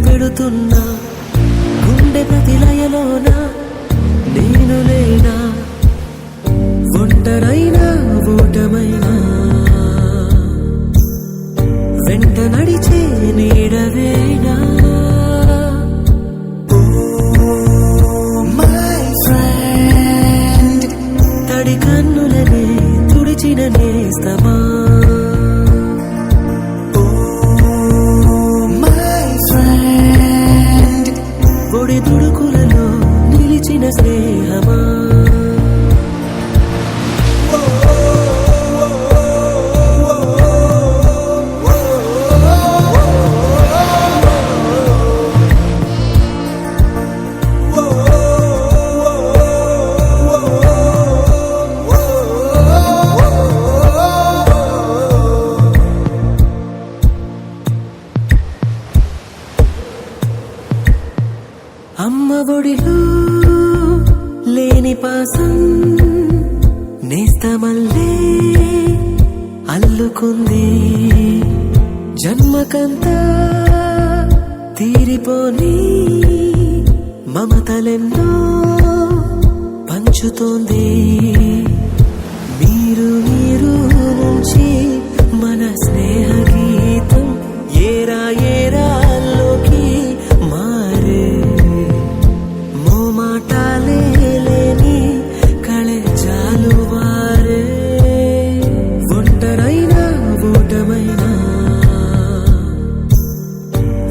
పెడుతున్నా గుండె ప్రతిలయలోన నేను లేనా ఒంటరైనా ఓటమైనా వెంట నడిచే నీడవేనా తడి కన్నులనే తుడిచిన నేస్తమా పొడి తుడుకులలో నిలిచిన స్నేహమా అమ్మ ఒడిలో లేని పాసం నేస్తమల్లే అల్లుకుంది జన్మకంతా తీరిపోని మమతలెన్నో పంచుతోంది మీరు నుంచి మన స్నేహ గీతం ఏరా ఏరాల్లోకి మారే మోమాటాలే లేని కళే జాలువారే ఒంటరైనా ఓటమైనా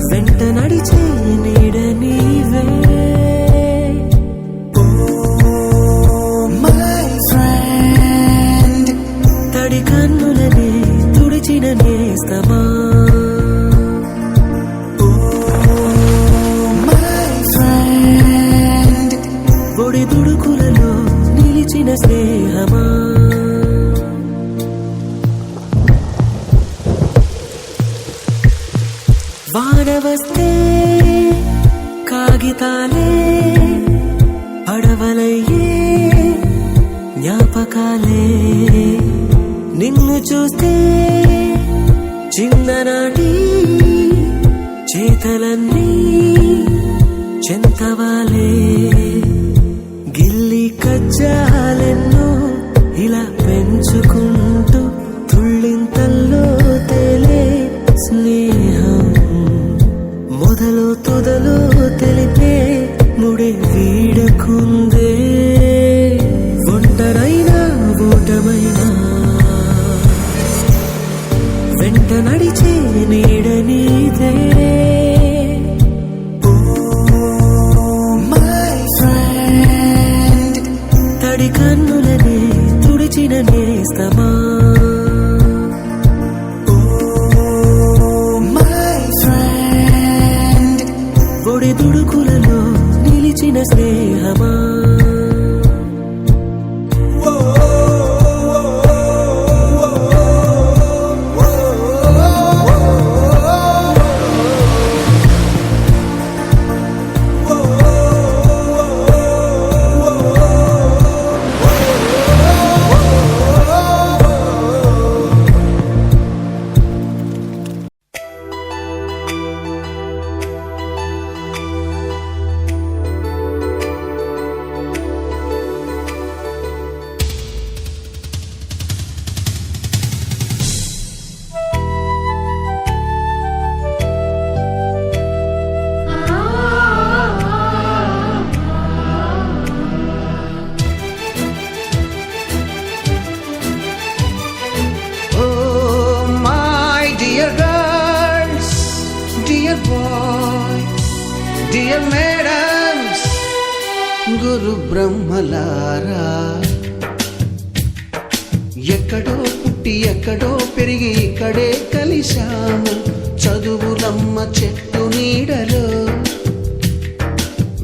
వెంట నడిచే నీడ నీవే తడి కన్నులనే తుడిచిన నేస్తమా ఒడి తుడుకులలో నిలిచిన స్నేహమా వాన వస్తే కాగితాలే పడవలయ్యే జ్ఞాపకాలే నిన్ను చూస్తే చిన్ననాటి చేతలన్నీ చెంతవాలే గిల్లి కజ్జాలెన్నో ఇలా పెంచుకుంటూ తుళ్ళింతల్లో తేలే స్నేహం మొదలు తొదలు తెలిపే ముడి వీడకుందే ఒంటరైనా ఓటమైనా వెంట నడిచే నీడ నీదే తడి కన్నులనే తుడిచిన నేస్తమా ఒడి తుడుకులలో నిలిచిన స్నేహమా Dear madams, గురు బ్రహ్మలారా ఎక్కడో పుట్టి ఎక్కడో పెరిగి ఇక్కడే కలిశాము చదువులమ్మ చెట్టు నీడలో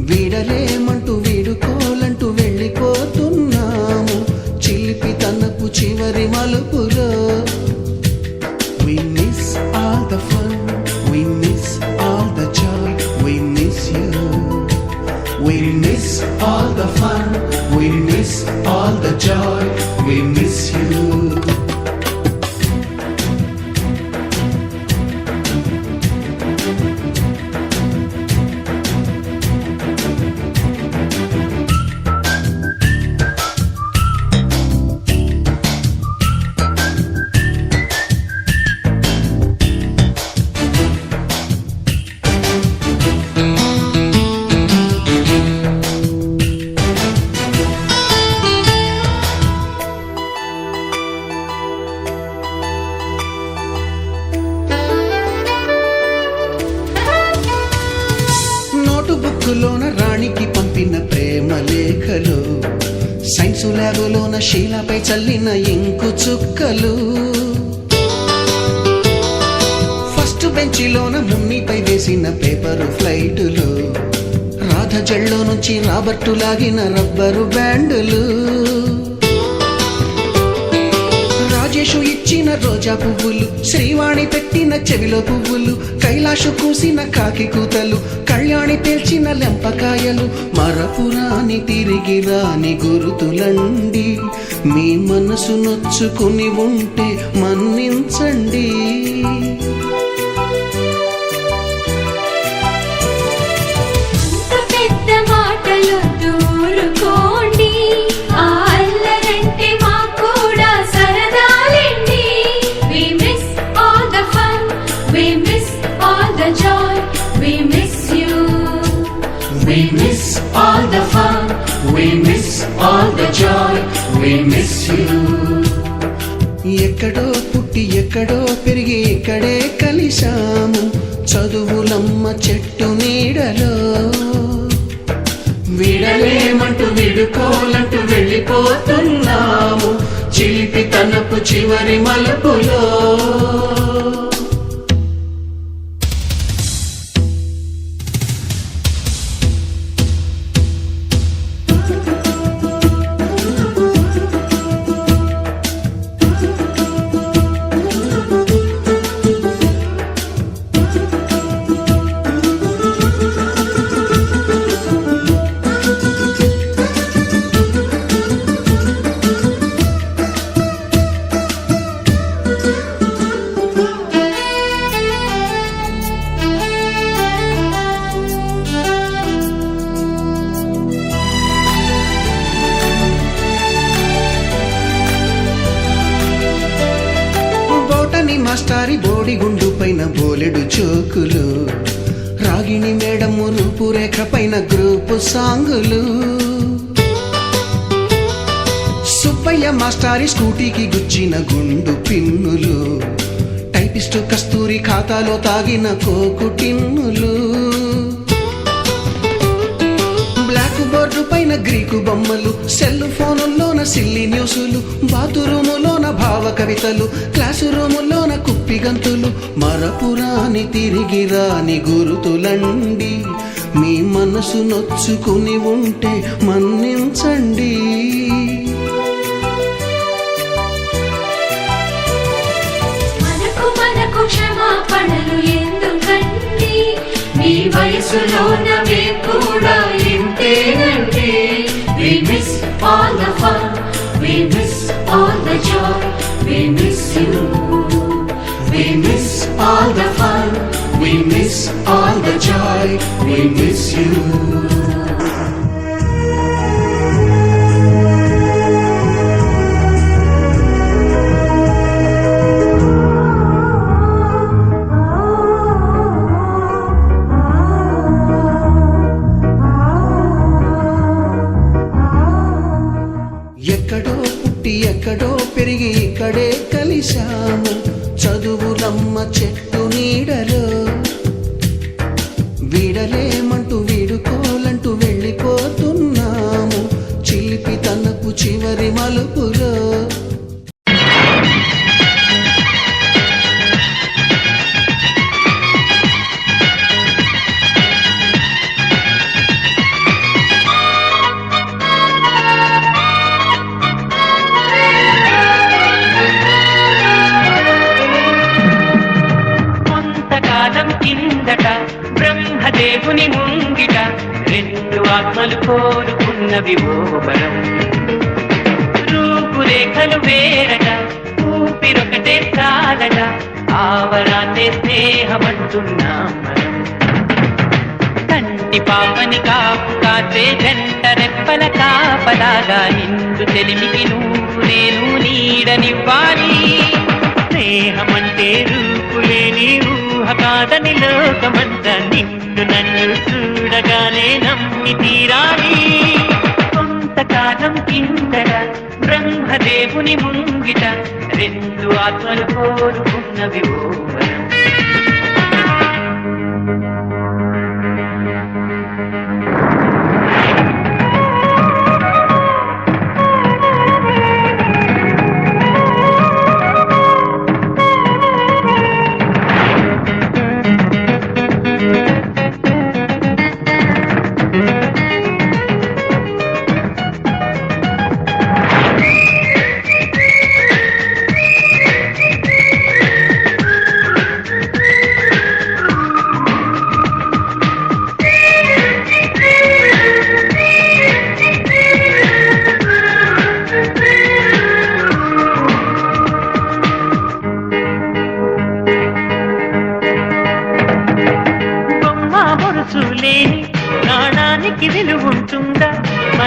వీడలేమంటూ వీడుకోలంటూ వెళ్ళిపోతున్నాము చిలిపి తనపు చివరి మలుపులో We miss all the fun, we miss all the joy, we miss you. We miss all the fun, we miss all the joy, we miss you. బుక్కులోన రాణికి పంపిన ప్రేమ లేఖలు, సైన్సు ల్యాబులోన శీలపై చల్లిన ఇంకు చుక్కలు, ఫస్ట్ బెంచిలోన మున్నిపై వేసిన పేపరు ఫ్లైటులు, రాధ జల్లో నుంచి రాబర్టు లాగిన rubber బ్యాండులు, Rajesh ఇచ్చిన రోజా పువ్వులు, శ్రీవాణి పెట్టిన చెవిలో పువ్వులు, కైలాషు కూసిన కాకి కూతలు, కళ్యాణి పేల్చిన లెంపకాయలు, మరపురాని తిరిగి రాని గురుతులండి. మీ మనసు నొచ్చుకుని ఉంటే మన్నించండి. We miss all the fun, we miss all the joy, we miss you. ఎక్కడో పుట్టి ఎక్కడో పెరిగి ఇక్కడే కలిశాము, చదువులమ్మ చెట్టు నీడలో. విడలేమంటూ విడుకోలంటూ వెళ్ళిపోతున్నాము, చిలిపి తనపు చివరి మలుపులో. మాస్టారి బోడిగుండు పైన బోలెడు చోకులు, రాగిణి మేడము రూపురేఖ పైన గ్రూపు సాంగులు, సుబ్బయ్య మాస్టారి స్కూటీకి గుచ్చిన గుండు పిన్నులు, టైపిస్టు కస్తూరి ఖాతాలో తాగిన కోకు టిన్నులు, బ్లాక్ బోర్డు పైన గ్రీకు బొమ్మలు, సెల్ ఫోనుల్లోన సిల్లి న్యూసులు, బాతురూములోన భావ కవితలు, క్లాసు రూములోన కుప్పి గంతులు, మరపురాని తిరిగి రాని గురుతులండి. మీ మనసు నొచ్చుకుని ఉంటే మన్నించండి. మనకు క్షమాపణలు ఎందుకండి, మీ వయసులోనవే కూడా ఇంతేనండి. We miss all the fun, we miss all the joy, we miss you. We miss all the fun, we miss all the joy, we miss you. ఎక్కడో పుట్టి ఎక్కడో పెరిగి ఇక్కడే కలిశాము, చదువులమ్మ చెట్టు నీడలో. వీడలేమంటూ వీడుకోలంటూ వెళ్ళిపోతున్నాము, చిలిపి తనపు చివరి మలుపులో. బ్రహ్మదేవుని ముంగిట రెండు ఆత్మలు కోరుకున్నవి ఓ వరం, రూపురేఖలు వేరట ఊపిరొకటే కాదట, ఆవరాన్నే స్నేహమంటున్నాం మనం. కంటి పాపని కాపు కాసే జంట రెప్పల కాపలాగా నిండు తెలిమికి నువ్వు నేను నీడనివ్వాలి. స్నేహమంటే రూపులేని ఊహ కాదని లోకమంతా నిన్ను నన్ను చూడగానే నమ్మి తీరాలి. కొంతకాలం కిందట బ్రహ్మదేవుని ముంగిట రెండు ఆత్మలు కోరుకున్నవి ఓ వరం.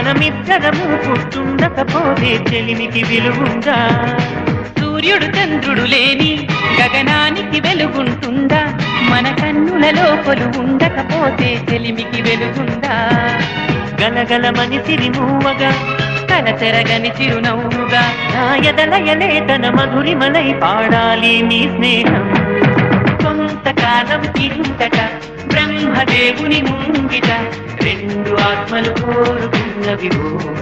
మనమిద్దరము పుట్టుండకపోతే చెలిమికి విలువుందా? సూర్యుడు చంద్రుడు లేని గగనానికి వెలుగుంటుందా? మన కన్నులలో కొలువు ఉండకపోతే చెలిమికి వెలుగుందా? గలగలమని సిరిమూవగా కలచెరగని చిరునవ్వుగా నా ఎదలయలే తన మధురిమలై పాడాలి నీ స్నేహం. కొంతకాలం కిందట బ్రహ్మదేవుని ముంగిట రెండు ఆత్మలు కోరుకున్న విభోగం.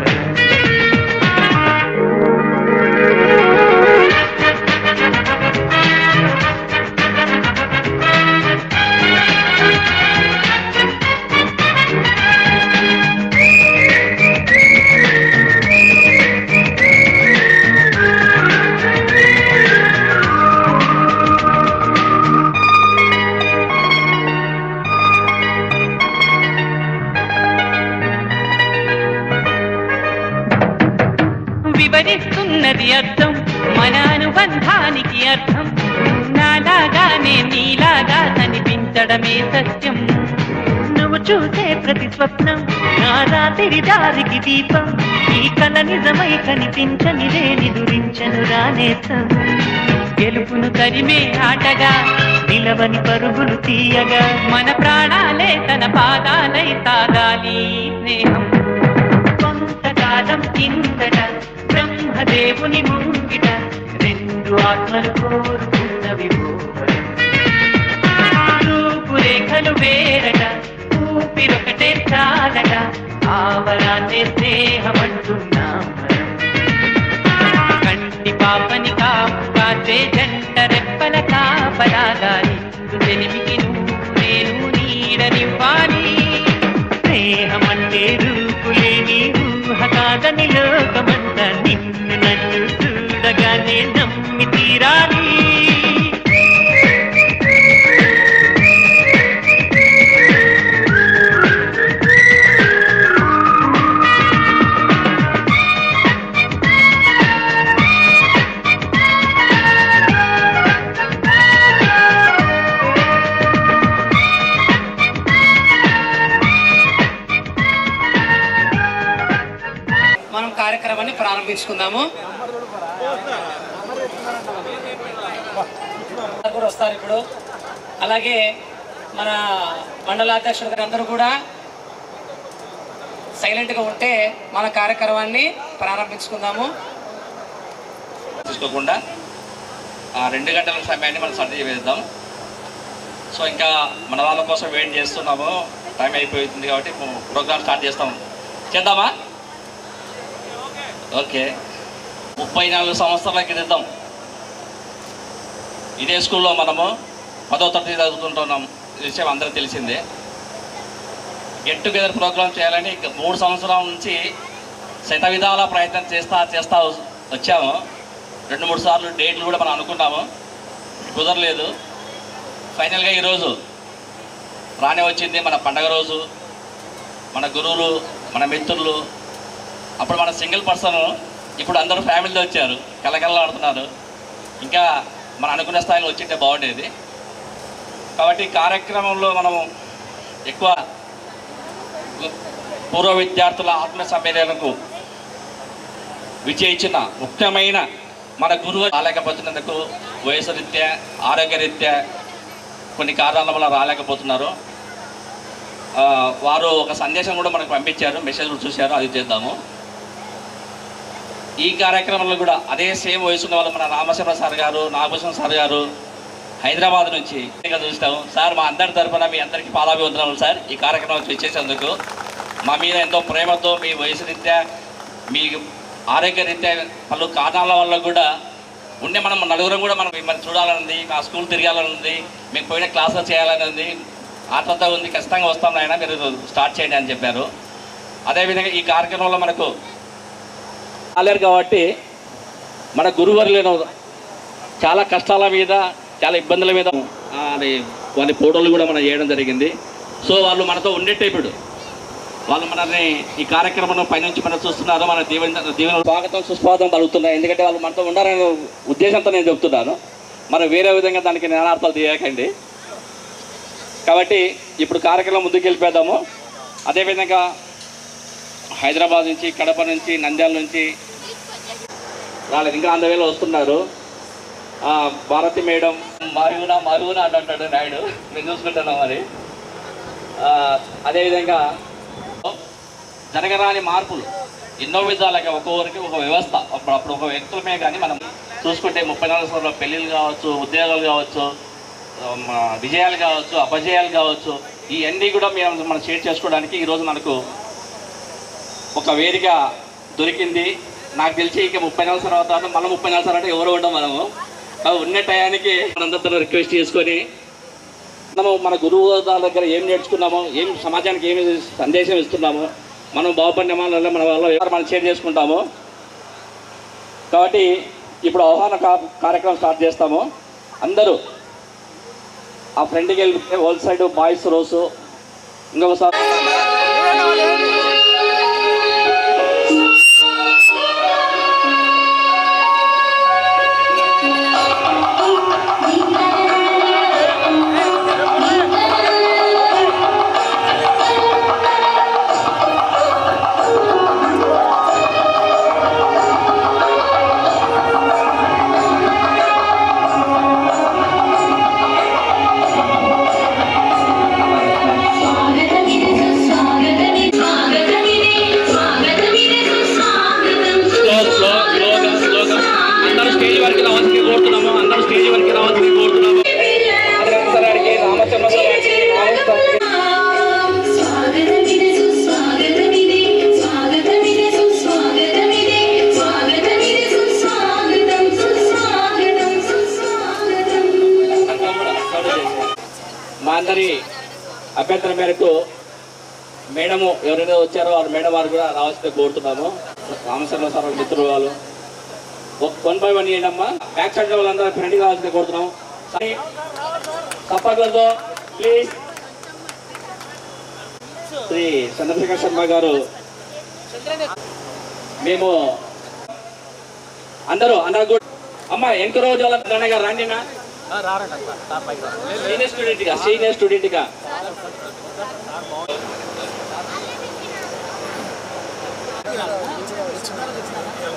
వివరిస్తున్నది అర్థం మన అనుబంధానికి అర్థం. నాలాగానే నీలాగా కనిపించడమే సత్యం. నువ్వు చూసే ప్రతి స్వప్నం నా రాత్రి దారికి దీపం. ఈ కల నిజమై కనిపించనిదే నిదురించను రానేసం. గెలుపును తరిమే ఆటగా నిలవని పరుగులు తీయగా మన ప్రాణాలే తన పాదాలై సాగాలి స్నేహం. కొంతకాలం కిందట బ్రహ్మదేవుని ముంగిట రెండు ఆత్మలు కోరుకున్న విభోగం. రూపురేఖలు వేరట ఊపిరొకటే చాలట ఆవరాన్నే స్నేహమంటున్నాం. కంటి పాపని కాపు కాచే జంట రెప్పల కాపలాగాలి. తెలివికి నువ్వు నేను నీడనివ్వాలి. స్నేహమంటే రూపులేని ఊహ కాదని లోకమంతా నిన్ను నన్ను చూడగానే నమ్మి తీరాలి. మనం కార్యక్రమాన్ని ప్రారంభించుకుందాము. కూడా వస్తారు ఇప్పుడు. అలాగే మన మండలాధ్యక్షులు గారు అందరూ కూడా సైలెంట్గా ఉంటే మన కార్యక్రమాన్ని ప్రారంభించుకుందాము. తీసుకోకుండా 2 గంటల సమయాన్ని మనం సర్ది చేద్దాం. సో ఇంకా మన వాళ్ళ కోసం వెయిట్ చేస్తున్నాము. టైం అయిపోతుంది కాబట్టి ప్రోగ్రామ్ స్టార్ట్ చేద్దామా? ఓకే. 34 సంవత్సరాల క్రితం ఇదే స్కూల్లో మనము 10వ తరగతి చదువుకుంటున్నాం. ఈ విషయం అందరికీ తెలిసిందే. గెట్ టుగెదర్ ప్రోగ్రామ్ చేయాలని 3 సంవత్సరాల నుంచి శత విధాల ప్రయత్నం చేస్తా వచ్చాము. 2-3 సార్లు డేట్లు కూడా మనం అనుకున్నాము, కుదరలేదు. ఫైనల్గా ఈరోజు రానే వచ్చింది. మన పండగ రోజు, మన గురువులు, మన మిత్రులు. అప్పుడు మన సింగిల్ పర్సన్, ఇప్పుడు అందరూ ఫ్యామిలీతో వచ్చారు, కలకలలాడుతున్నారు. ఇంకా మనం అనుకునే స్థాయిలో వచ్చింటే బాగుండేది. కాబట్టి కార్యక్రమంలో మనము ఎక్కువ పూర్వ విద్యార్థుల ఆత్మ సమ్మేళనకు విజయించిన ముఖ్యమైన మన గురువు రాలేకపోతున్నందుకు వయసు రీత్యా, ఆరోగ్యరీత్యా కొన్ని కారణాల వల్ల రాలేకపోతున్నారు. వారు ఒక సందేశం కూడా మనకు పంపించారు, మెసేజ్ చూశారు, అది చేద్దాము. ఈ కార్యక్రమంలో కూడా అదే సేమ్ వయసున్న వాళ్ళు మన రామశర్మ సార్ గారు, నాగభూషణ్ సార్ గారు హైదరాబాద్ నుంచి చూస్తాము. సార్ మా అందరి తరఫున మీ అందరికీ పాదాభివందనములు సార్. ఈ కార్యక్రమం చేసేందుకు మా మీద ఎంతో ప్రేమతో, మీ వయసు రీత్యా, మీ ఆరోగ్య రీత్యా పలు కారణాల వల్ల కూడా ఉండే మనం నలుగురం కూడా మనం మిమ్మల్ని చూడాలనుంది, మా స్కూల్ తిరగాలని ఉంది, మీకు పోయిన క్లాసులు చేయాలని ఉంది, ఆత్మత ఉంది, ఖచ్చితంగా వస్తాం నాయన, మీరు స్టార్ట్ చేయండి అని చెప్పారు. అదేవిధంగా ఈ కార్యక్రమంలో మనకు రాలేరు కాబట్టి మన గురువర్యులను చాలా కష్టాల మీద, చాలా ఇబ్బందుల మీద వాళ్ళ ఫోటోలు కూడా మనం చేయడం జరిగింది. సో వాళ్ళు మనతో ఉండేట్టు ఇప్పుడు వాళ్ళు మనల్ని ఈ కార్యక్రమం పైనుంచి మనం చూస్తున్నారు. మన దీవెన స్వాగతం సుస్వాగతం పలుకుతున్నాయి. ఎందుకంటే వాళ్ళు మనతో ఉండాలనే ఉద్దేశంతో నేను చెప్తున్నాను. మనం వేరే విధంగా దానికి నానార్థాలు తీయకండి. కాబట్టి ఇప్పుడు కార్యక్రమం ముందుకు వెళ్ళిపోదాము. అదేవిధంగా హైదరాబాద్ నుంచి, కడప నుంచి, నంద్యాల నుంచి రాలేదు, ఇంకా అందవేళ వస్తున్నారు. భారతి మేడం మరుగునా అంటాడు నాయుడు, మేము చూసుకుంటున్నాం. మరి అదేవిధంగా జరగరాని మార్పులు ఎన్నో విధాలుగా ఒక్కొక్కరికి ఒక వ్యవస్థ. అప్పుడు ఒక వ్యక్తులమే కానీ మనం చూసుకుంటే 34 సంవత్సరాల పెళ్ళిళ్ళు కావచ్చు, ఉద్యోగాలు కావచ్చు, విజయాలు కావచ్చు, అపజయాలు కావచ్చు, ఇవన్నీ కూడా మనం షేర్ చేసుకోవడానికి ఈరోజు మనకు ఒక వేదిక దొరికింది. నాకు తెలిసి ఇక 34 సంవత్సరాల తర్వాత మనం 34 సంవత్సరాలు ఎవరు ఉంటాం మనము. ఉన్న టయానికి మనందరితో రిక్వెస్ట్ చేసుకొని మనము మన గురువు దగ్గర ఏం నేర్చుకున్నామో, ఏం సమాజానికి ఏమి సందేశం ఇస్తున్నామో, మనం బాగుపడిన మన వల్ల మనం షేర్ చేసుకుంటాము. కాబట్టి ఇప్పుడు ఆహ్వాన కార్యక్రమం స్టార్ట్ చేస్తాము. అందరూ ఆ ఫ్రెండ్కి వెళ్తే హోల్ సైడ్ బాయ్స్ రోజు ఇంకొకసారి మా అందరి అభ్యర్థన మేరకు మేడము ఎవరైనా వచ్చారో వారు మేడం వారు కూడా రావాల్సిందే కోరుతున్నాము. రామచంద్ర సార్ మిత్రులు వాళ్ళు 1 by 1 ఇవ్వండి అమ్మా. బ్యాక్ సైడ్ వాళ్ళందరూ ఫ్రెండ్కి రావాల్సిందే కోరుతున్నాము. సప్పట్లతో ప్లీజ్. శ్రీ చంద్రశేఖర్ శర్మ గారు, మేము అందరూ కూడా అమ్మ ఎంత రోజు వాళ్ళ గారు రండి నా సీనియర్ స్టూడెంట్గా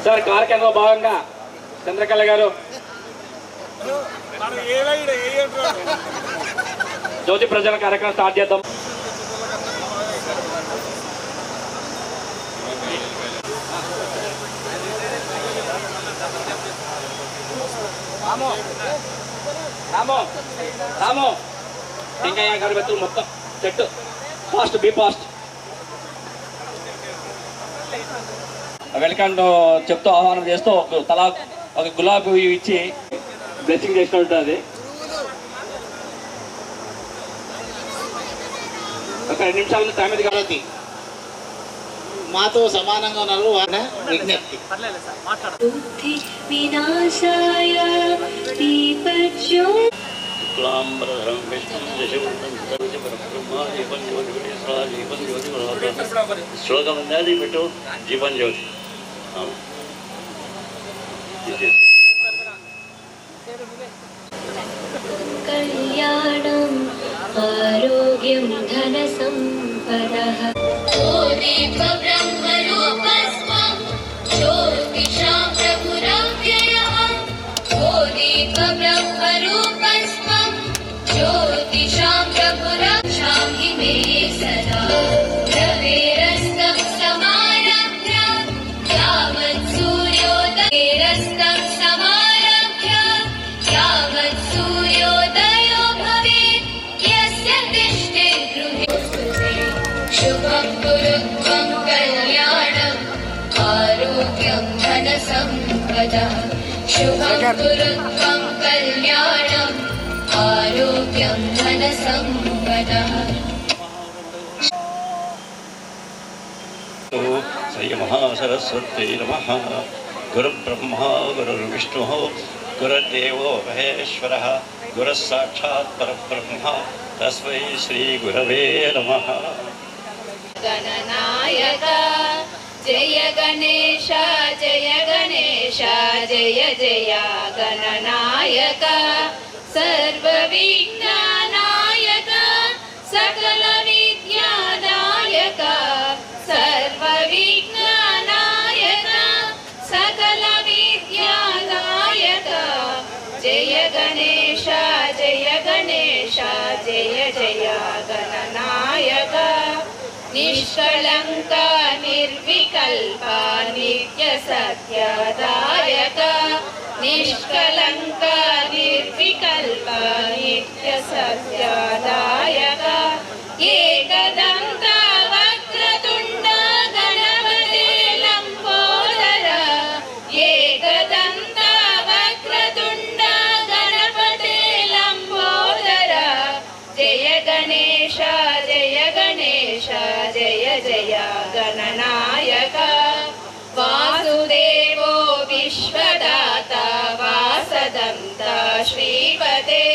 సార్ కార్యక్రమంలో భాగంగా చంద్రకళ గారు జ్యోతి ప్రజల కార్యక్రమం స్టార్ట్ చేద్దాం. రాము టెంకాయ అగరబత్తులు మొత్తం చెట్టు ఫాస్ట్ బీ ఫాస్ట్. వెల్కమ్ చెప్తూ ఆహ్వానం చేస్తూ తలా ఒక గులాబీ ఇచ్చి బ్లెస్సింగ్ చేస్తూ ఉంటుంది. ఒక 2 నిమిషాల టైం ఇది కాబట్టి మాతో సమానంగా ఉన్నారు వారి విజ్ఞప్తి. వినాశాయ దీపజ్యోతి శ్లోకం ఉన్నది పెట్టు. జీవన్ జ్యోతి కళ్యాణం ఆరోగ్యం ధన సంపదః దీప బ్రహ్మరూపస్వం జ్యోతిషాం ప్రభురవ్యయః దీప బ్రహ్మరూపస్వం జ్యోతిషాం ప్రభురక్షాం హి మే సదా రవేరస్తం సమారభ్య యావత్ సూర్యోదయరస్తం సమారభ్య యావత్ సూర్యోదయో భవేత్ యస్య తిష్ఠే గృహే శుభం కురుత్వం కళ్యాణం ఆరోగ్యం ధన సంపదః శుభం కురుత్వం కళ్యాణం ఆరోగ్యం ధన సంపదః. శ్రీ మహాసరస్వత్యై నమః. గురుబ్రహ్మా గురుర్విష్ణుః గురుర్దేవో మహేశ్వరః గురుః సాక్షాత్ పరబ్రహ్మ తస్మై శ్రీ గురవే నమః. గణనాయక జయ గణేశ జయ గణేశ జయ జయ గణనాయక సర్వ విజ్ఞానాయక సకల విద్యాదాయక సర్వ గణేశ జయ గణేశ జయ జయ గణనాయక నిష్కళంక నిర్వికల్ప నిత్య సత్యదాయక నిష్కళంక నిర్వికల్ప నిత్య సత్యదాయక ఏకదంత వక్రతుండ గణపతే లంబోదర ఏకదంత వక్రతుండ గణపతే లంబోదర జయ గణేశ జయ గణేశ జయ జయ గణనాయక వాసుదేవో విశ్వదాత వాసదంత శ్రీపతే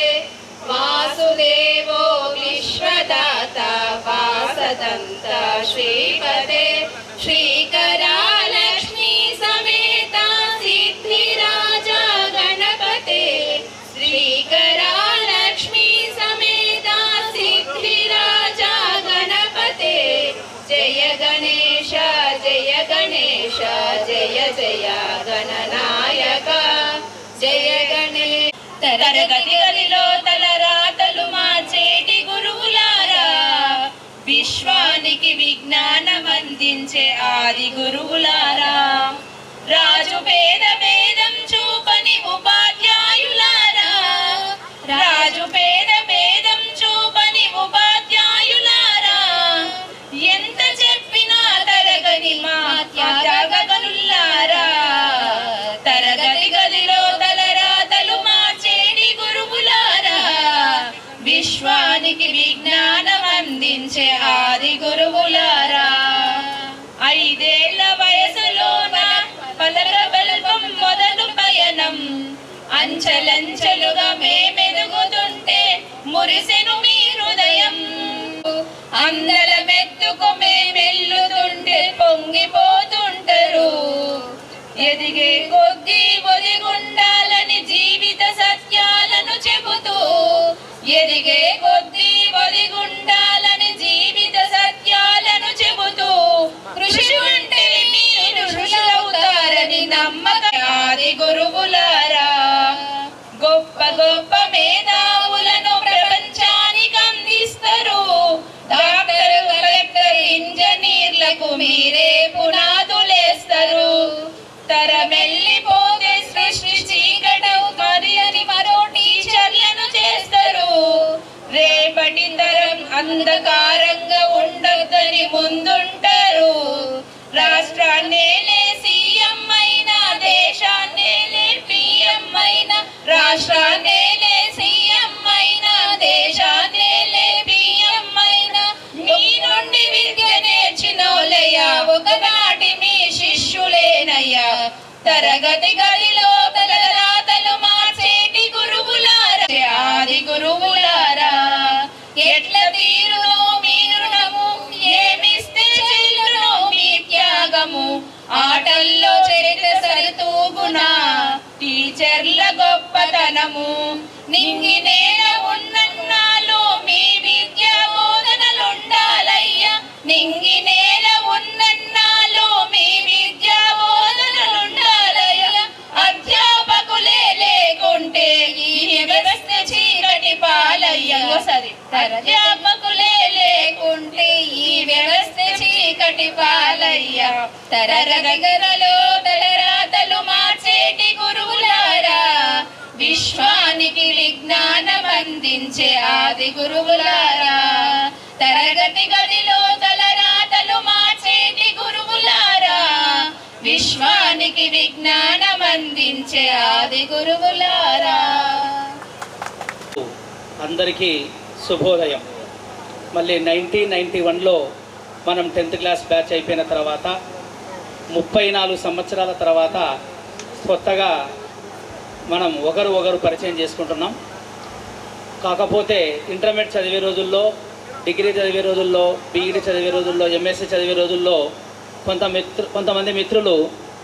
వాసుదేవో విశ్వదాత వాసదంత శ్రీపతే శ్రీకరాలక్ష్మీ సమేత సిద్ధిరాజ గణపతే శ్రీకరాలక్ష్మీ సమేత సిద్ధిరాజ గణపతే జయ గణేశ జయ గణేశ జయ జయ గణనాయక జయ గణేశ తరగతి గదిలో తలరాతలు మార్చేటి గురువులారా విశ్వానికి విజ్ఞానం అందించే ఆది గురువులారా రాజు పేద భేదం చూపని ఉపాధ్యాయులారా రాజు పేద భేదం చూపని ఉపాధ్యాయులారా ఎంత చెప్పినా తరగని మా త్యాగగనులారా తరగతి గదిలో తలరాతలు మార్చేటి గురువులారా విశ్వానికి విజ్ఞానం అందించే ఆది గురువులారా 5 ఏళ్ల వయసులోన పలకబల్పం మొదలు పయనం అంచెలంచెలుగా మేమెదుగుతుంటే మురిసెను మీ హృదయం అందల మెత్తుకు మేమెల్లుతుంటే పొంగిపోతుంటారు ఎదిగే కొద్దీ ఒదిగుండాలని జీవిత సత్యాలను చెబుతూ ఎదిగే కొద్దీ ఒదిగుండాలని జీవిత సత్యాలను చెబుతూ కృషి ఉంటే మీరు ఋషులవుతారని నమ్మక ఆది గురువులారా గొప్ప గొప్ప మేధావులను ప్రపంచానికి అందిస్తారు డాక్టర్ కలెక్టర్ ఇంజనీర్లకు మీరే పునాదులేస్తారు తరమెల్లిపోతే సృష్టి చీకటవు మరి అని మరో టీచర్లను చేస్తారు రేపటి తరం అంధకారంగా ఉండొద్దని ముందుంటారు రాష్ట్రాన్నేలే సీఎం అయినా దేశాన్నేలే పిఎం అయినా రాష్ట్రాన్నేలే సీఎం అయినా దేశాన్నేలే పిఎం అయినా మీ నుండి విద్య నేర్చినోలయ్యా ఒకనాటి మీ శిష్యులేనయ్యా తరగతి గదిలో తలరాతలు మార్చేటి గురువులారా ఆది గురువులారా ఎట్ల తీరునో మీ రుణము ఏమిస్తే చెల్లునో మీ త్యాగము ఆటల్లో చరిత్ర సరితూగునా టీచర్ల గొప్పతనము నింగి నేల ఉన్నన్నాళ్ళు మీ విద్యా బోధనలుండాలయ్యా నింగి నేల ఉన్నన్నాళ్ళు మీ విద్యా బోధనలుండాలయ్యా అధ్యాపకులే లేకుంటే ఈ వ్యవస్థ చీకటి పాలయ్యా సరే అధ్యాపకులే లేకుంటే ఈ వ్యవస్థ చీకటి పాలయ్యా తరగతిలో తలరాతలు మార్చేటి గురువులారా విశ్వానికి విజ్ఞానం అందించే ఆది గురువులారా తరగతి గదిలో తలరాతలు మార్చేటి గురువులారా విశ్వానికి విజ్ఞానం అందించే ఆది గురువులారా అందరికీ శుభోదయం. మళ్ళీ 1991లో మనం 10th క్లాస్ బ్యాచ్ అయిపోయిన తర్వాత 34 సంవత్సరాల తర్వాత కొత్తగా మనం ఒకరు పరిచయం చేసుకుంటున్నాం. కాకపోతే ఇంటర్మీడియట్ చదివే రోజుల్లో, డిగ్రీ చదివే రోజుల్లో, బీఈడీ చదివే రోజుల్లో, ఎంఎస్సీ చదివే రోజుల్లో కొంతమంది మిత్రులు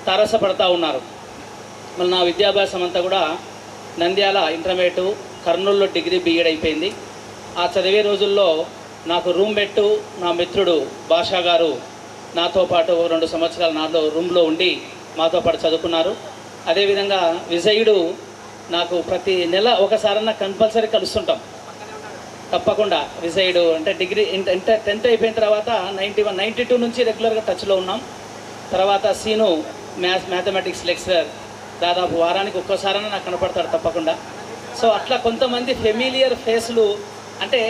తారసపడతా ఉన్నారు. మళ్ళీ నా విద్యాభ్యాసం అంతా కూడా నంద్యాల ఇంటర్మీడియట్, కర్నూలులో డిగ్రీ బీఈడీ అయిపోయింది. ఆ చదివే రోజుల్లో నాకు రూమ్మేట్ నా మిత్రుడు భాషా గారు నాతో పాటు 2 సంవత్సరాలు నాతో రూమ్లో ఉండి మాతో పాటు చదువుకున్నారు. అదేవిధంగా విజయుడు నాకు ప్రతి నెల ఒకసారన్నా కంపల్సరీ కలుస్తుంటాం తప్పకుండా. రిసైడ్ అంటే డిగ్రీ ఇంటర్ 10th అయిపోయిన తర్వాత 92 నుంచి రెగ్యులర్గా టచ్లో ఉన్నాం. తర్వాత సీను మ్యాథమెటిక్స్ లెక్చరర్ దాదాపు వారానికి ఒక్కసారైనా నాకు కనపడతాడు తప్పకుండా. సో అట్లా కొంతమంది ఫెమిలియర్ ఫేస్లు అంటే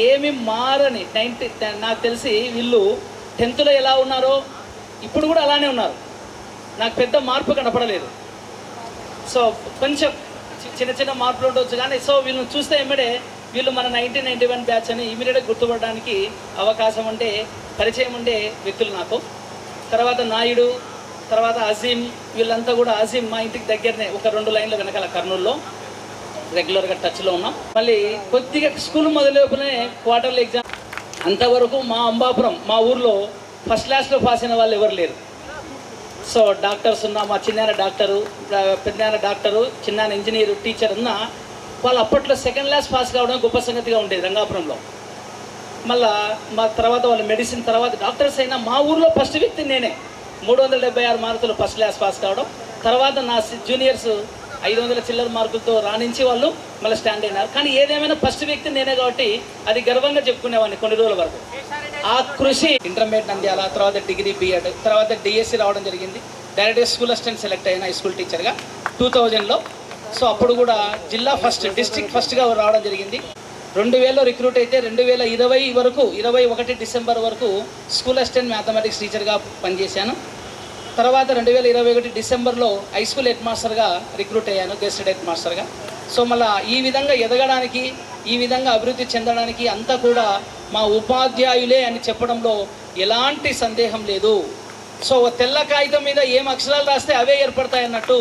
ఏమి మారని నాకు తెలిసి వీళ్ళు 10th ఎలా ఉన్నారో ఇప్పుడు కూడా అలానే ఉన్నారు. నాకు పెద్ద మార్పు కనపడలేదు. సో కొంచెం చిన్న చిన్న మార్పులు ఉండవచ్చు కానీ సో వీళ్ళని చూస్తే ఎమ్మడే వీళ్ళు మన 1991 బ్యాచ్ అని ఇమీడియట్గా గుర్తుపడడానికి అవకాశం ఉంటే పరిచయం ఉండే వ్యక్తులు నాకు. తర్వాత నాయుడు, తర్వాత అజీం, వీళ్ళంతా కూడా అజీం మా ఇంటికి దగ్గరనే ఒక 2 లైన్ల వెనకాల కర్నూలులో రెగ్యులర్గా టచ్లో ఉన్నాం. మళ్ళీ కొద్దిగా స్కూల్ మొదలైపోయినే క్వార్టర్లీ ఎగ్జామ్ అంతవరకు మా అంబాపురం మా ఊర్లో ఫస్ట్ క్లాస్లో పాస్ అయిన వాళ్ళు ఎవరు లేరు. సో డాక్టర్స్ ఉన్నా, మా చిన్నాన్న డాక్టరు, పెద్దనాన్న డాక్టరు, చిన్నాన్న ఇంజనీరు, టీచర్ ఉన్నా వాళ్ళు అప్పట్లో సెకండ్ క్లాస్ పాస్ కావడం గొప్ప సంగతిగా ఉండేది రంగాపురంలో. మళ్ళా మా తర్వాత వాళ్ళు మెడిసిన్ తర్వాత డాక్టర్స్ అయినా మా ఊర్లో ఫస్ట్ వ్యక్తి నేనే. 376 మార్కులు ఫస్ట్ క్లాస్ పాస్ కావడం. తర్వాత నా జూనియర్స్ 500 చిల్లర మార్కులతో రాణించి వాళ్ళు మళ్ళీ స్టాండ్ అయినారు. కానీ ఏదేమైనా ఫస్ట్ వ్యక్తి నేనే కాబట్టి అది గర్వంగా చెప్పుకునేవాడిని కొన్ని రోజుల వరకు. ఆ కృషి ఇంటర్మీడియట్ నంద్యాల, తర్వాత డిగ్రీ బీఎడ్, తర్వాత డిఎస్సి రావడం జరిగింది. డైరెక్ట్గా స్కూల్ అసిస్టెంట్ సెలెక్ట్ అయిన హై స్కూల్ టీచర్గా 2000లో. సో అప్పుడు కూడా జిల్లా ఫస్ట్, డిస్ట్రిక్ట్ ఫస్ట్గా రావడం జరిగింది. 2000లో రిక్రూట్ అయితే 2020 వరకు 21 డిసెంబర్ వరకు స్కూల్ అసిస్టెంట్ మ్యాథమెటిక్స్ టీచర్గా పనిచేశాను. తర్వాత 2021 డిసెంబర్లో హై స్కూల్ హెడ్ మాస్టర్గా రిక్రూట్ అయ్యాను, గెస్టెడ్ హెడ్ మాస్టర్గా. సో మళ్ళీ ఈ విధంగా ఎదగడానికి, ఈ విధంగా అభివృద్ధి చెందడానికి అంతా కూడా మా ఉపాధ్యాయులే అని చెప్పడంలో ఎలాంటి సందేహం లేదు. సో తెల్ల కాగితం మీద ఏం అక్షరాలు రాస్తే అవే ఏర్పడతాయి అన్నట్టు.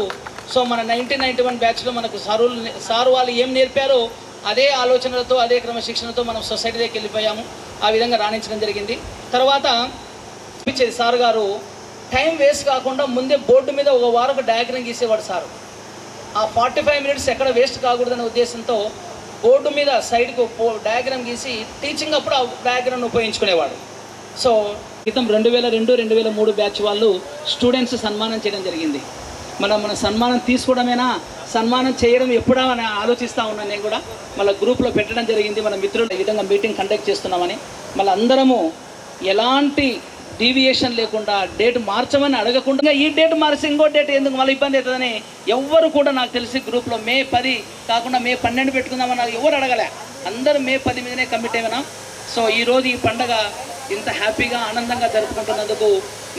సో మన 1991 బ్యాచ్లో మనకు సారు వాళ్ళు ఏం నేర్పారో అదే ఆలోచనలతో, అదే క్రమశిక్షణతో మనం సొసైటీలోకి వెళ్ళిపోయాము. ఆ విధంగా రాణించడం జరిగింది. తర్వాత సార్ గారు టైం వేస్ట్ కాకుండా ముందే బోర్డు మీద ఒక వారం డయాగ్రామ్ గీసేవాడు సారు. ఆ 45 మినిట్స్ ఎక్కడ వేస్ట్ కాకూడదనే ఉద్దేశంతో బోర్డు మీద సైడ్కు డయాగ్రామ్ గీసి టీచింగ్ అప్పుడు ఆ డయాగ్రామ్ను ఉపయోగించుకునేవాడు. సో క్రితం 2002, 2003 బ్యాచ్ వాళ్ళు స్టూడెంట్స్ సన్మానం చేయడం జరిగింది. మన సన్మానం తీసుకోవడమేనా, సన్మానం చేయడం ఎప్పుడా అని ఆలోచిస్తూ ఉన్నాను నేను కూడా. మళ్ళీ గ్రూప్లో పెట్టడం జరిగింది. మన మిత్రులు ఈ విధంగా మీటింగ్ కండక్ట్ చేస్తున్నామని మళ్ళీ అందరము ఎలాంటి డీవియేషన్ లేకుండా డేట్ మార్చమని అడగకుండా ఈ డేట్ మార్చి ఇంకో డేట్ ఎందుకు మళ్ళీ ఇబ్బంది అవుతుందని ఎవ్వరు కూడా నాకు తెలిసి గ్రూప్లో May 10 కాకుండా May 12 పెట్టుకుందామని ఎవరు అడగలే. అందరూ May 10 మీదనే కమిట్ అయినా. సో ఈరోజు ఈ పండగ ఇంత హ్యాపీగా ఆనందంగా జరుపుకుంటున్నందుకు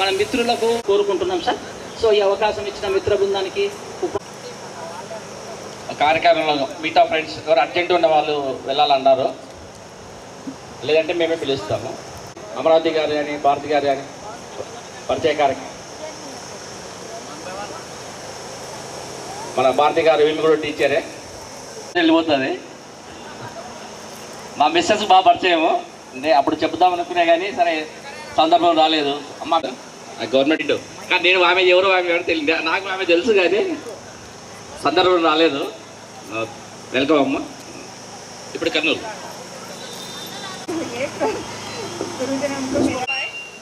మన మిత్రులకు కోరుకుంటున్నాం సార్. సో ఈ అవకాశం ఇచ్చిన మిత్ర బృందానికి, కార్యక్రమంలో మిగతా ఫ్రెండ్స్ ఎవరు అర్జెంట్ ఉన్న వాళ్ళు వెళ్ళాలన్నారు, లేదంటే మేమే పిలుస్తాము. అమరావతి గారు కానీ, భారతి గారు కానీ పరిచయ కార్యక్రమం. మన భారతి గారు వీళ్ళు కూడా టీచరే, వెళ్ళిపోతుంది. మా మిస్సెస్ బాగా పరిచయము, నేను అప్పుడు చెప్దాం అనుకునే కానీ సరే సందర్భం రాలేదు. అమ్మ గవర్నమెంట్ కానీ నేను ఆమె ఎవరో తెలియదు, నాకు ఆమె తెలుసు కానీ సందర్భం రాలేదు. వెల్కమ్ అమ్మ. ఇప్పుడు కర్నూలు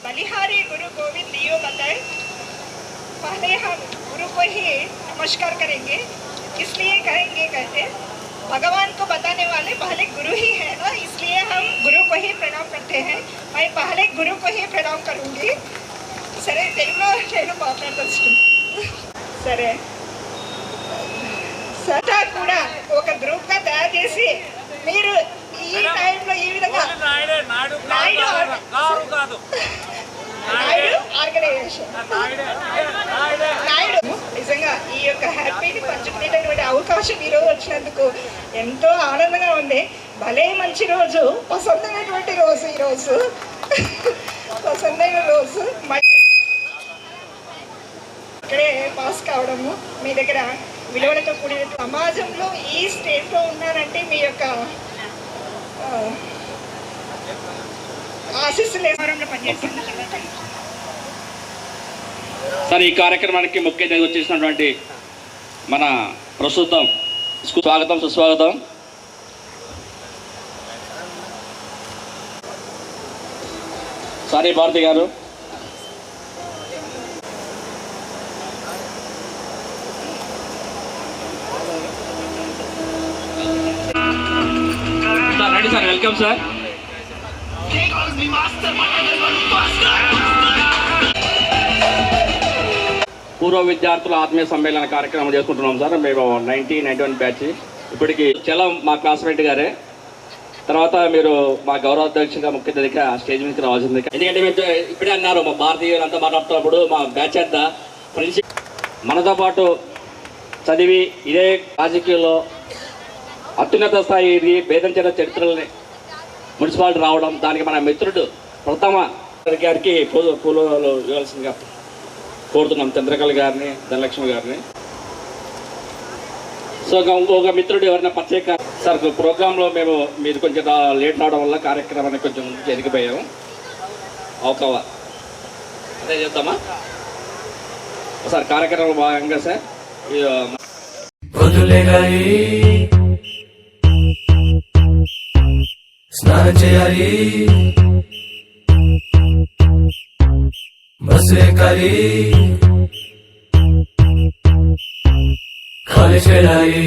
बलिहारी गुरु गोविंद लियो बताए। पहले हम गुरु को ही नमस्कार करेंगे, इसलिए कहेंगे कहते भगवान को बताने वाले पहले गुरु ही है ना, इसलिए हम गुरु को ही प्रणाम करते हैं। मैं पहले गुरु को ही प्रणाम करूंगी. సరే తెలుగులో నేను మాట్లాడుతున్నాను. సరే సటా కూడా ఒక గ్రూప్గా తయారు చేసి మీరు ఈ టైంలో ఈ విధంగా నాయుడు ఆర్గనైజేషన్ నాయుడు నిజంగా ఈ యొక్క హ్యాపీని పంచుకునేటటువంటి అవకాశం ఈరోజు వచ్చినందుకు ఎంతో ఆనందంగా ఉంది. భలే మంచి రోజు, పసందైనటువంటి రోజు ఈరోజు, పసందైన రోజు. ఇక్కడే పాస్ కావడము, మీ దగ్గర విలువలతో కూడిన సమాజంలో ఈ స్టేట్లో ఉన్నారంటే మీ యొక్క ఆశీస్సులు పనిచేస్తుంది. సార్ ఈ కార్యక్రమానికి ముఖ్య అతిథిగా వచ్చేసినటువంటి మన ప్రస్తుతం స్వాగతం సుస్వాగతం. సారీ భారతి గారు. సార్ రండి సార్, వెల్కమ్ సార్. పూర్వ విద్యార్థుల ఆత్మీయ సమ్మేళన కార్యక్రమం చేసుకుంటున్నాం సార్. మేము 1991 బ్యాచ్. ఇప్పటికి చలం మా క్లాస్మేట్ గారే. తర్వాత మీరు మా గౌరవాధ్యక్షులుగా ముఖ్య అతిథిగా స్టేజ్ మీదకి రావాల్సింది. ఎందుకంటే మీరు ఇప్పుడే అన్నారు మా భారతీయులు అంతా మాట్లాడుతున్నప్పుడు మా బ్యాచ్ అంతా ఫ్రెండ్షిప్ మనతో పాటు చదివి ఇదే రాజకీయాల్లో అత్యున్నత స్థాయి ఇది భేదంచెల చరిత్రలని మున్సిపాలిటీ రావడం, దానికి మన మిత్రుడు ప్రథమ గారికి పూలు ఇవ్వాల్సిందిగా కోరుతున్నాం. చంద్రకళ గారిని, ధనలక్ష్మి గారిని. సో ఇంకొక మిత్రుడు ఎవరైనా ప్రత్యేక సార్ ప్రోగ్రాంలో మేము మీరు కొంచెం లేట్ రావడం వల్ల కార్యక్రమాన్ని కొంచెం జరిగిపోయాము. అవకావా అదే చెప్తామా సార్ కార్యక్రమం భాగంగా సార్ స్నానం చేయాలి, బస్సు ఎక్కాలి, కాలేజ్ వెళ్ళాలి.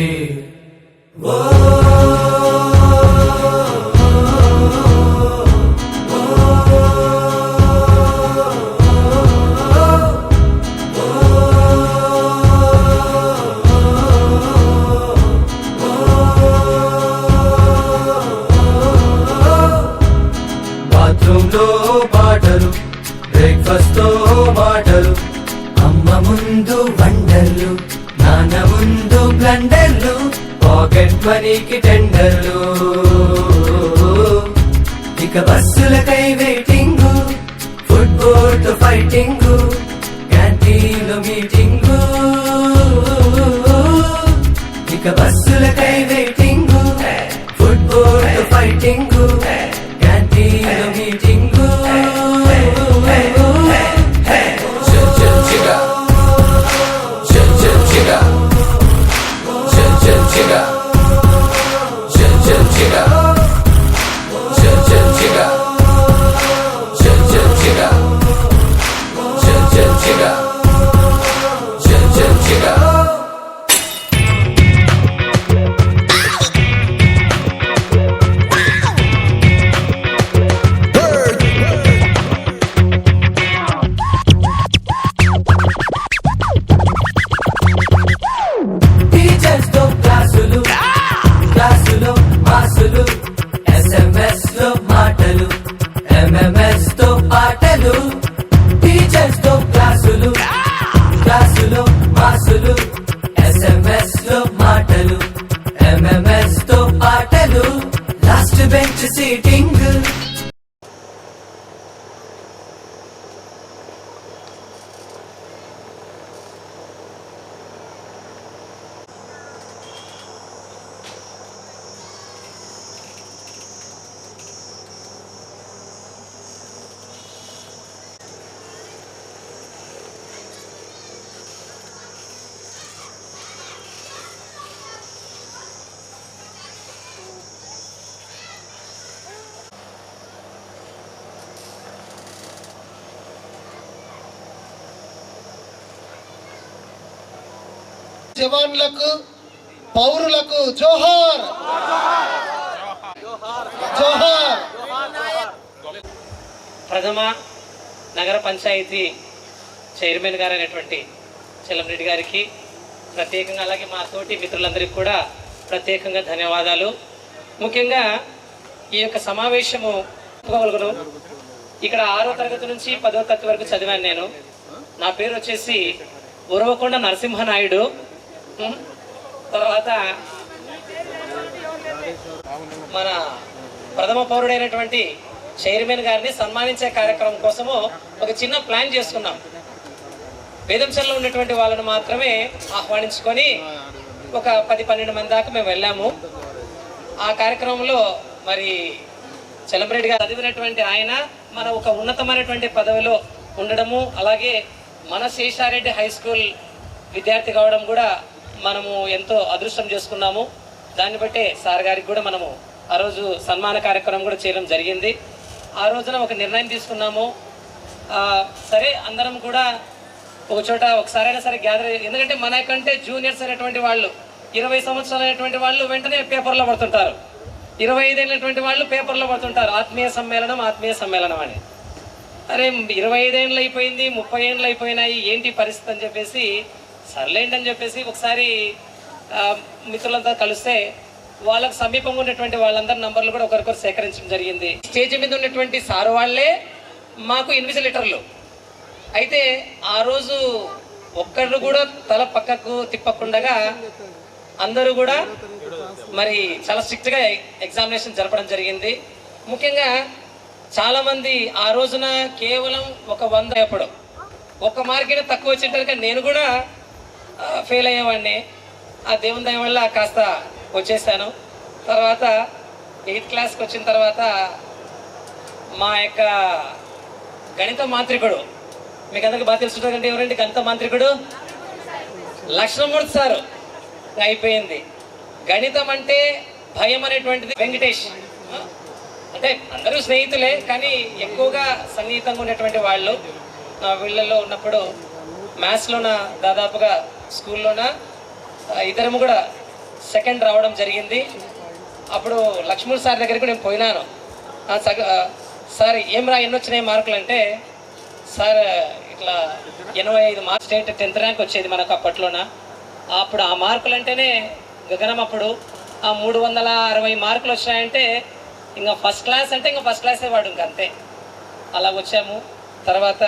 బాత్రూంలో పాటలు, బ్రేక్ఫాస్ట్ తో మాటలు, అమ్మ ముందు వండర్లు, నాన్న ముందు బ్లండర్లు, పాకెట్ మనీకి టెండర్లు. ఇక బస్సులకై వెయిటింగ్, ఫుట్బాల్ తో ఫైటింగ్, క్యాంటీన్ లో మీటింగ్. ఇక బస్సులకై వెయిటింగ్, ఫుట్బాల్ తో ఫైటింగ్, క్యాంటీన్ లో మీటింగ్. జవాన్లకు, పౌరులకు జోహార్ జోహార్. ప్రథమ నగర పంచాయతీ చైర్మన్ గారు అయినటువంటి చలంరెడ్డి గారికి ప్రత్యేకంగా, అలాగే మా తోటి మిత్రులందరికీ కూడా ప్రత్యేకంగా ధన్యవాదాలు. ముఖ్యంగా ఈ యొక్క సమావేశము ఇక్కడ 6వ తరగతి నుంచి 10వ తరగతి వరకు చదివాను నేను. నా పేరు వచ్చేసి ఉరవకొండ నరసింహనాయుడు. తర్వాత మన ప్రథమ పౌరుడైనటువంటి చైర్మన్ గారిని సన్మానించే కార్యక్రమం కోసము ఒక చిన్న ప్లాన్ చేసుకున్నాం. వేదంచల్లో ఉన్నటువంటి వాళ్ళను మాత్రమే ఆహ్వానించుకొని ఒక 10-12 మంది దాకా మేము వెళ్ళాము. ఆ కార్యక్రమంలో మరి చలంరెడ్డి గారు చదివినటువంటి ఆయన మన ఒక ఉన్నతమైనటువంటి పదవిలో ఉండడము, అలాగే మన శేషారెడ్డి హై స్కూల్ విద్యార్థి కావడం కూడా మనము ఎంతో అదృష్టం చేసుకున్నాము. దాన్ని బట్టే సార్ గారికి కూడా మనము ఆ రోజు సన్మాన కార్యక్రమం కూడా చేయడం జరిగింది. ఆ రోజున ఒక నిర్ణయం తీసుకున్నాము, సరే అందరం కూడా ఒక చోట ఒకసారైనా సరే గ్యాదర్, ఎందుకంటే మనకంటే జూనియర్స్ అనేటువంటి వాళ్ళు 20 సంవత్సరాలు అయినటువంటి వాళ్ళు వెంటనే పేపర్లో పడుతుంటారు, 25 అయినటువంటి వాళ్ళు పేపర్లో పడుతుంటారు ఆత్మీయ సమ్మేళనం అని. అరే 25 ఏళ్ళు అయిపోయింది, 30 ఏళ్ళు అయిపోయినాయి, ఏంటి పరిస్థితి అని చెప్పేసి సర్లేండి అని చెప్పేసి ఒకసారి మిత్రులంతా కలిస్తే వాళ్ళకు సమీపంగా ఉన్నటువంటి వాళ్ళందరి నంబర్లు కూడా ఒకరికొకరు సేకరించడం జరిగింది. స్టేజ్ మీద ఉన్నటువంటి సారు వాళ్ళే మాకు ఇన్విజిలేటర్లు. అయితే ఆ రోజు ఒక్కరు కూడా తల పక్కకు తిప్పకుండగా అందరూ కూడా మరి చాలా స్ట్రిక్ట్గా ఎగ్జామినేషన్ జరపడం జరిగింది. ముఖ్యంగా చాలామంది ఆ రోజున కేవలం 100 ఎప్పుడు 1 మార్కిన తక్కువ వచ్చింటే నేను కూడా ఫెయిల్ అయ్యేవాడిని. ఆ దేవుని దయ వల్ల కాస్త వచ్చేసాను. తర్వాత 8th క్లాస్కి వచ్చిన తర్వాత మా యొక్క గణిత మాంత్రికుడు, మీకు అందరికీ బాగా తెలుసుంటుందండి, ఎవరండి గణిత మాంత్రికుడు? లక్ష్మణమూర్తి సారు. అయిపోయింది. గణితం అంటే భయం అనేటువంటిది వెంకటేష్, అంటే అందరూ స్నేహితులే కానీ ఎక్కువగా సన్నిహితంగా ఉన్నటువంటి వాళ్ళు. వీళ్ళల్లో ఉన్నప్పుడు మ్యాథ్స్లోన దాదాపుగా స్కూల్లోన ఇద్దరము కూడా సెకండ్ రావడం జరిగింది. అప్పుడు లక్ష్మణ్ సార్ దగ్గరికి నేను పోయినాను. సార్ ఎన్ని వచ్చినాయి మార్కులు అంటే, సార్ ఇట్లా 85 మార్క్స్, స్టేట్ 10th ర్యాంక్ వచ్చేది మనకు అప్పట్లోన. అప్పుడు ఆ మార్కులు అంటేనే గగనం. అప్పుడు ఆ 360 మార్కులు వచ్చినాయంటే ఇంకా ఫస్ట్ క్లాస్ అంటే ఇంకా ఫస్ట్ క్లాసే వాడు, ఇంక అంతే. అలా వచ్చాము. తర్వాత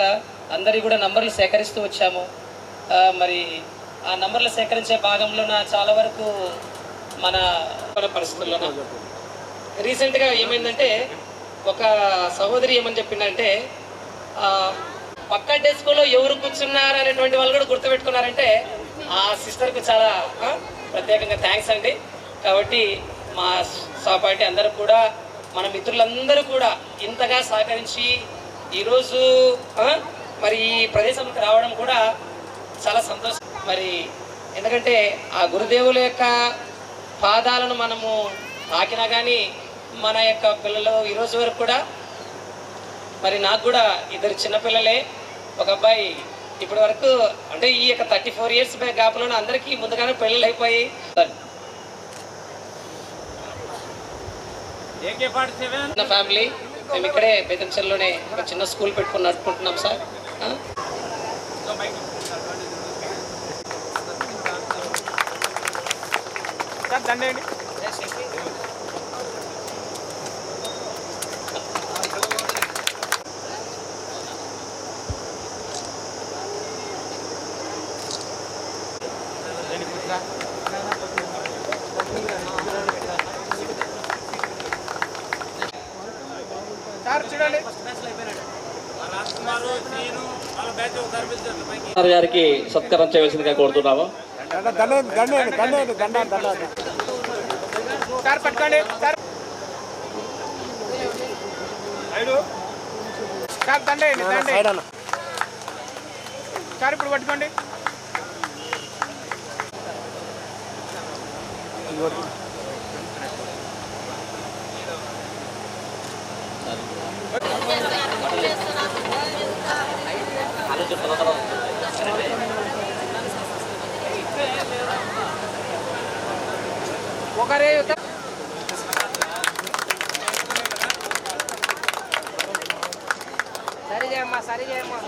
అందరి కూడా నంబర్లు సేకరిస్తూ వచ్చాము. మరి ఆ నంబర్లు సేకరించే భాగంలోన చాలా వరకు మన పరిస్థితుల్లోన రీసెంట్గా ఏమైందంటే ఒక సహోదరి ఏమని చెప్పిందంటే, పక్క డెస్క్లో ఎవరు కూర్చున్నారు అనేటువంటి వాళ్ళు కూడా గుర్తుపెట్టుకున్నారంటే ఆ సిస్టర్కి చాలా ప్రత్యేకంగా థ్యాంక్స్ అండి. కాబట్టి మా సహపాఠి అందరూ కూడా, మన మిత్రులందరూ కూడా ఇంతగా సహకరించి ఈరోజు మరి ఈ ప్రదేశంకి రావడం కూడా చాలా సంతోషం. మరి ఎందుకంటే ఆ గురుదేవుల యొక్క పాదాలను మనము తాకినా కానీ మన యొక్క పిల్లలు ఈరోజు వరకు కూడా, మరి నాకు కూడా 2 చిన్నపిల్లలే, ఒక అబ్బాయి ఇప్పటి వరకు, అంటే ఈ యొక్క 34 years గ్యాప్లోనే అందరికీ ముందుగానే పెళ్ళిళ్ళు అయిపోయి. ఫ్యామిలీ మేము ఇక్కడే బేతంచెర్లోనే ఒక చిన్న స్కూల్ పెట్టుకుని నడుపుకుంటున్నాం సార్. దండండి. గారికి సత్కారం చేయవలసిందిగా కోరుతున్నాము. సార్ పట్టుకోండి సార్. సార్ దండండి దండి సార్. ఇప్పుడు పట్టుకోండి. ఒకరే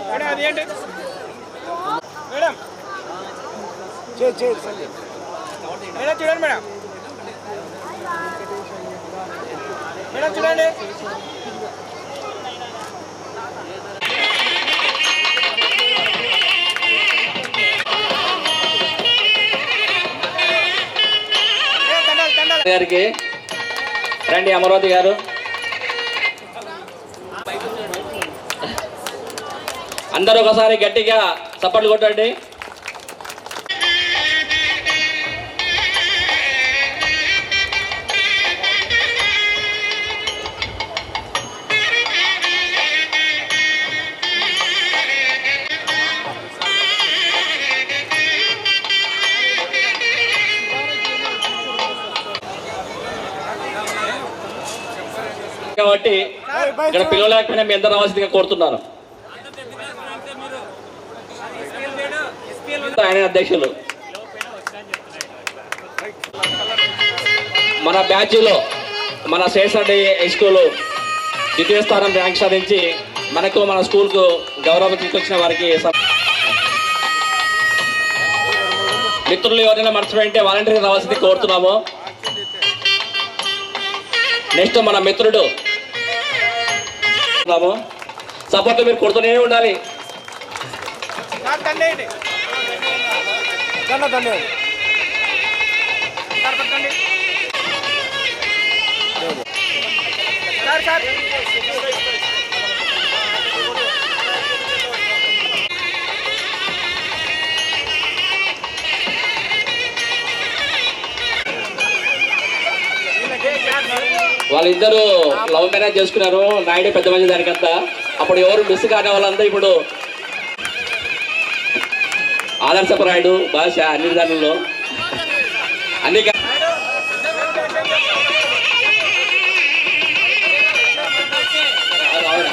మేడం, అదేంటి మేడం? మేడం చూడండి మేడం, మేడం చూడండి. గారికి రండి, అమరావతి గారు. అందరూ ఒకసారి గట్టిగా చప్పట్లు కొట్టండి. కాబట్టి ఇక్కడ పిలవలేకపోయినా మీ అందరూ రావాల్సిందిగా కోరుతున్నాను. ఆయన అధ్యక్షులు మన బ్యాచ్లో మన శేషరెడ్డి హై స్కూల్ ద్వితీయ స్థానం ర్యాంక్ సాధించి మనకు మన స్కూల్కు గౌరవం తీసుకొచ్చిన వారికి మిత్రులు ఎవరైనా మర్చిపోయింటే వాలంటీర్ రావాల్సింది కోరుతున్నాము. నెక్స్ట్ మన మిత్రుడు సపోర్ట్ మీరు కొడుతూనే ఉండాలి. వాళ్ళిద్దరూ లవ్ మ్యారేజ్ చేసుకున్నారు. నాయుడు పెద్ద మంది దానికంతా. అప్పుడు ఎవరు మిస్ కాని వాళ్ళంతా ఇప్పుడు ఆదర్శపరాయుడు భాష అన్ని దానిలో అన్ని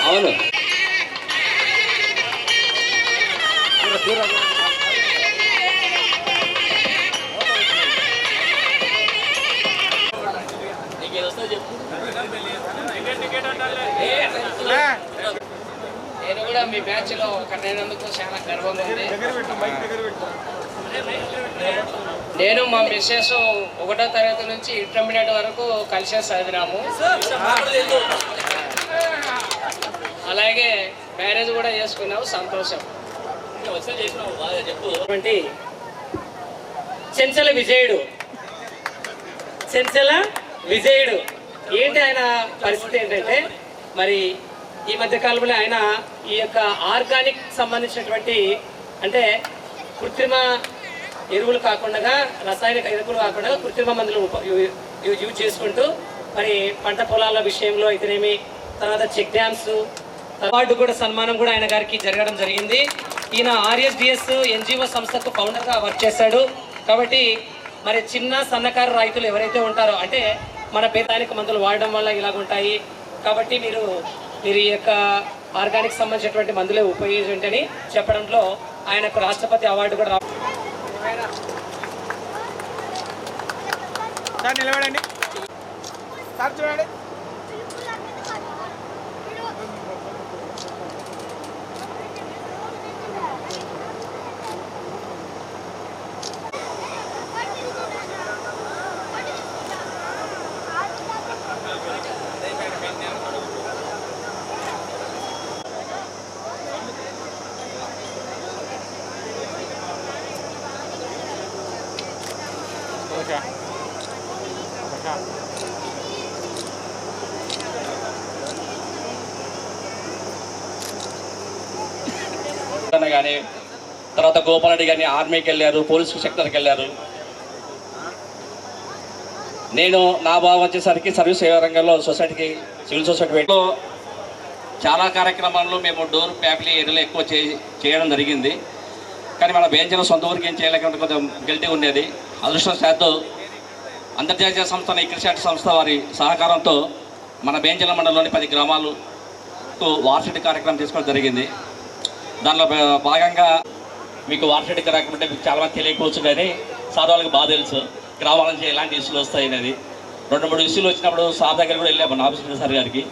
అవును. నేను కూడా మీ బ్యాచ్ లో ఒకటైనందుకు చాలా గర్వంగా ఉంది. నేను మా మిస్సెస్ 1వ తరగతి నుంచి ఇంటర్మీడియట్ వరకు కలిసే చదివినాము. అలాగే మ్యారేజ్ కూడా చేసుకున్నాము. సంతోషం. చెంచల విజయుడు ఏంటి ఆయన పరిస్థితి ఏంటంటే, మరి ఈ మధ్య కాలంలో ఆయన ఈ యొక్క ఆర్గానిక్ సంబంధించినటువంటి అంటే కృత్రిమ ఎరువులు కాకుండా, రసాయనిక ఎరువులు కాకుండా కృత్రిమ మందులు యూజ్ చేసుకుంటూ మరి పంట పొలాల విషయంలో అయితేనేమి, తర్వాత చెక్ డ్యామ్స్ అవార్డు కూడా సన్మానం కూడా ఆయన గారికి జరగడం జరిగింది. ఈయన RSDS NGO సంస్థకు ఫౌండర్గా వర్క్ చేశాడు. కాబట్టి మరి చిన్న సన్నకారు రైతులు ఎవరైతే ఉంటారో, అంటే మన పేదానికి మందులు వాడడం వల్ల ఇలాగుంటాయి కాబట్టి మీరు ఈ యొక్క ఆర్గానిక్ సంబంధించినటువంటి మందులే ఉపయోగించండి చెప్పడంలో ఆయనకు రాష్ట్రపతి అవార్డు కూడా నిలబడండి. చూడండి. కానీ తర్వాత గోపాలరెడ్డి కానీ ఆర్మీకి వెళ్ళారు, పోలీసు సెక్టర్కి వెళ్ళారు. నేను నా భావం వచ్చేసరికి సర్వీస్ సేవా రంగంలో సొసైటీకి సివిల్ సొసైటీలో చాలా కార్యక్రమాల్లో మేము డోర్ ఫ్యామిలీ ఏరియాలో ఎక్కువ చేయడం జరిగింది. కానీ మన బేంచలో సొంత ఊరికి ఏం చేయలేకుండా కొంచెం గిల్టీ ఉండేది. అదృష్టవశాత్తు అంతర్జాతీయ సంస్థ ఇక్రిసాట్ సంస్థ వారి సహకారంతో మన బేంచల మండలంలోని 10 గ్రామాలకు వార్షిక కార్యక్రమం తీసుకోవడం జరిగింది. దానిలో భాగంగా మీకు వార్షిక కార్యక్రమం అంటే మీకు చాలామంది తెలియకపోవచ్చు, కానీ సార్ వాళ్ళకి బాగా తెలుసు గ్రామాల నుంచి ఎలాంటి ఇష్యూలు వస్తాయి అనేది. 2-3 ఇష్యూలు వచ్చినప్పుడు సార్ దగ్గర కూడా వెళ్ళాము, మన ఆఫీసర్ సార్ గారికి.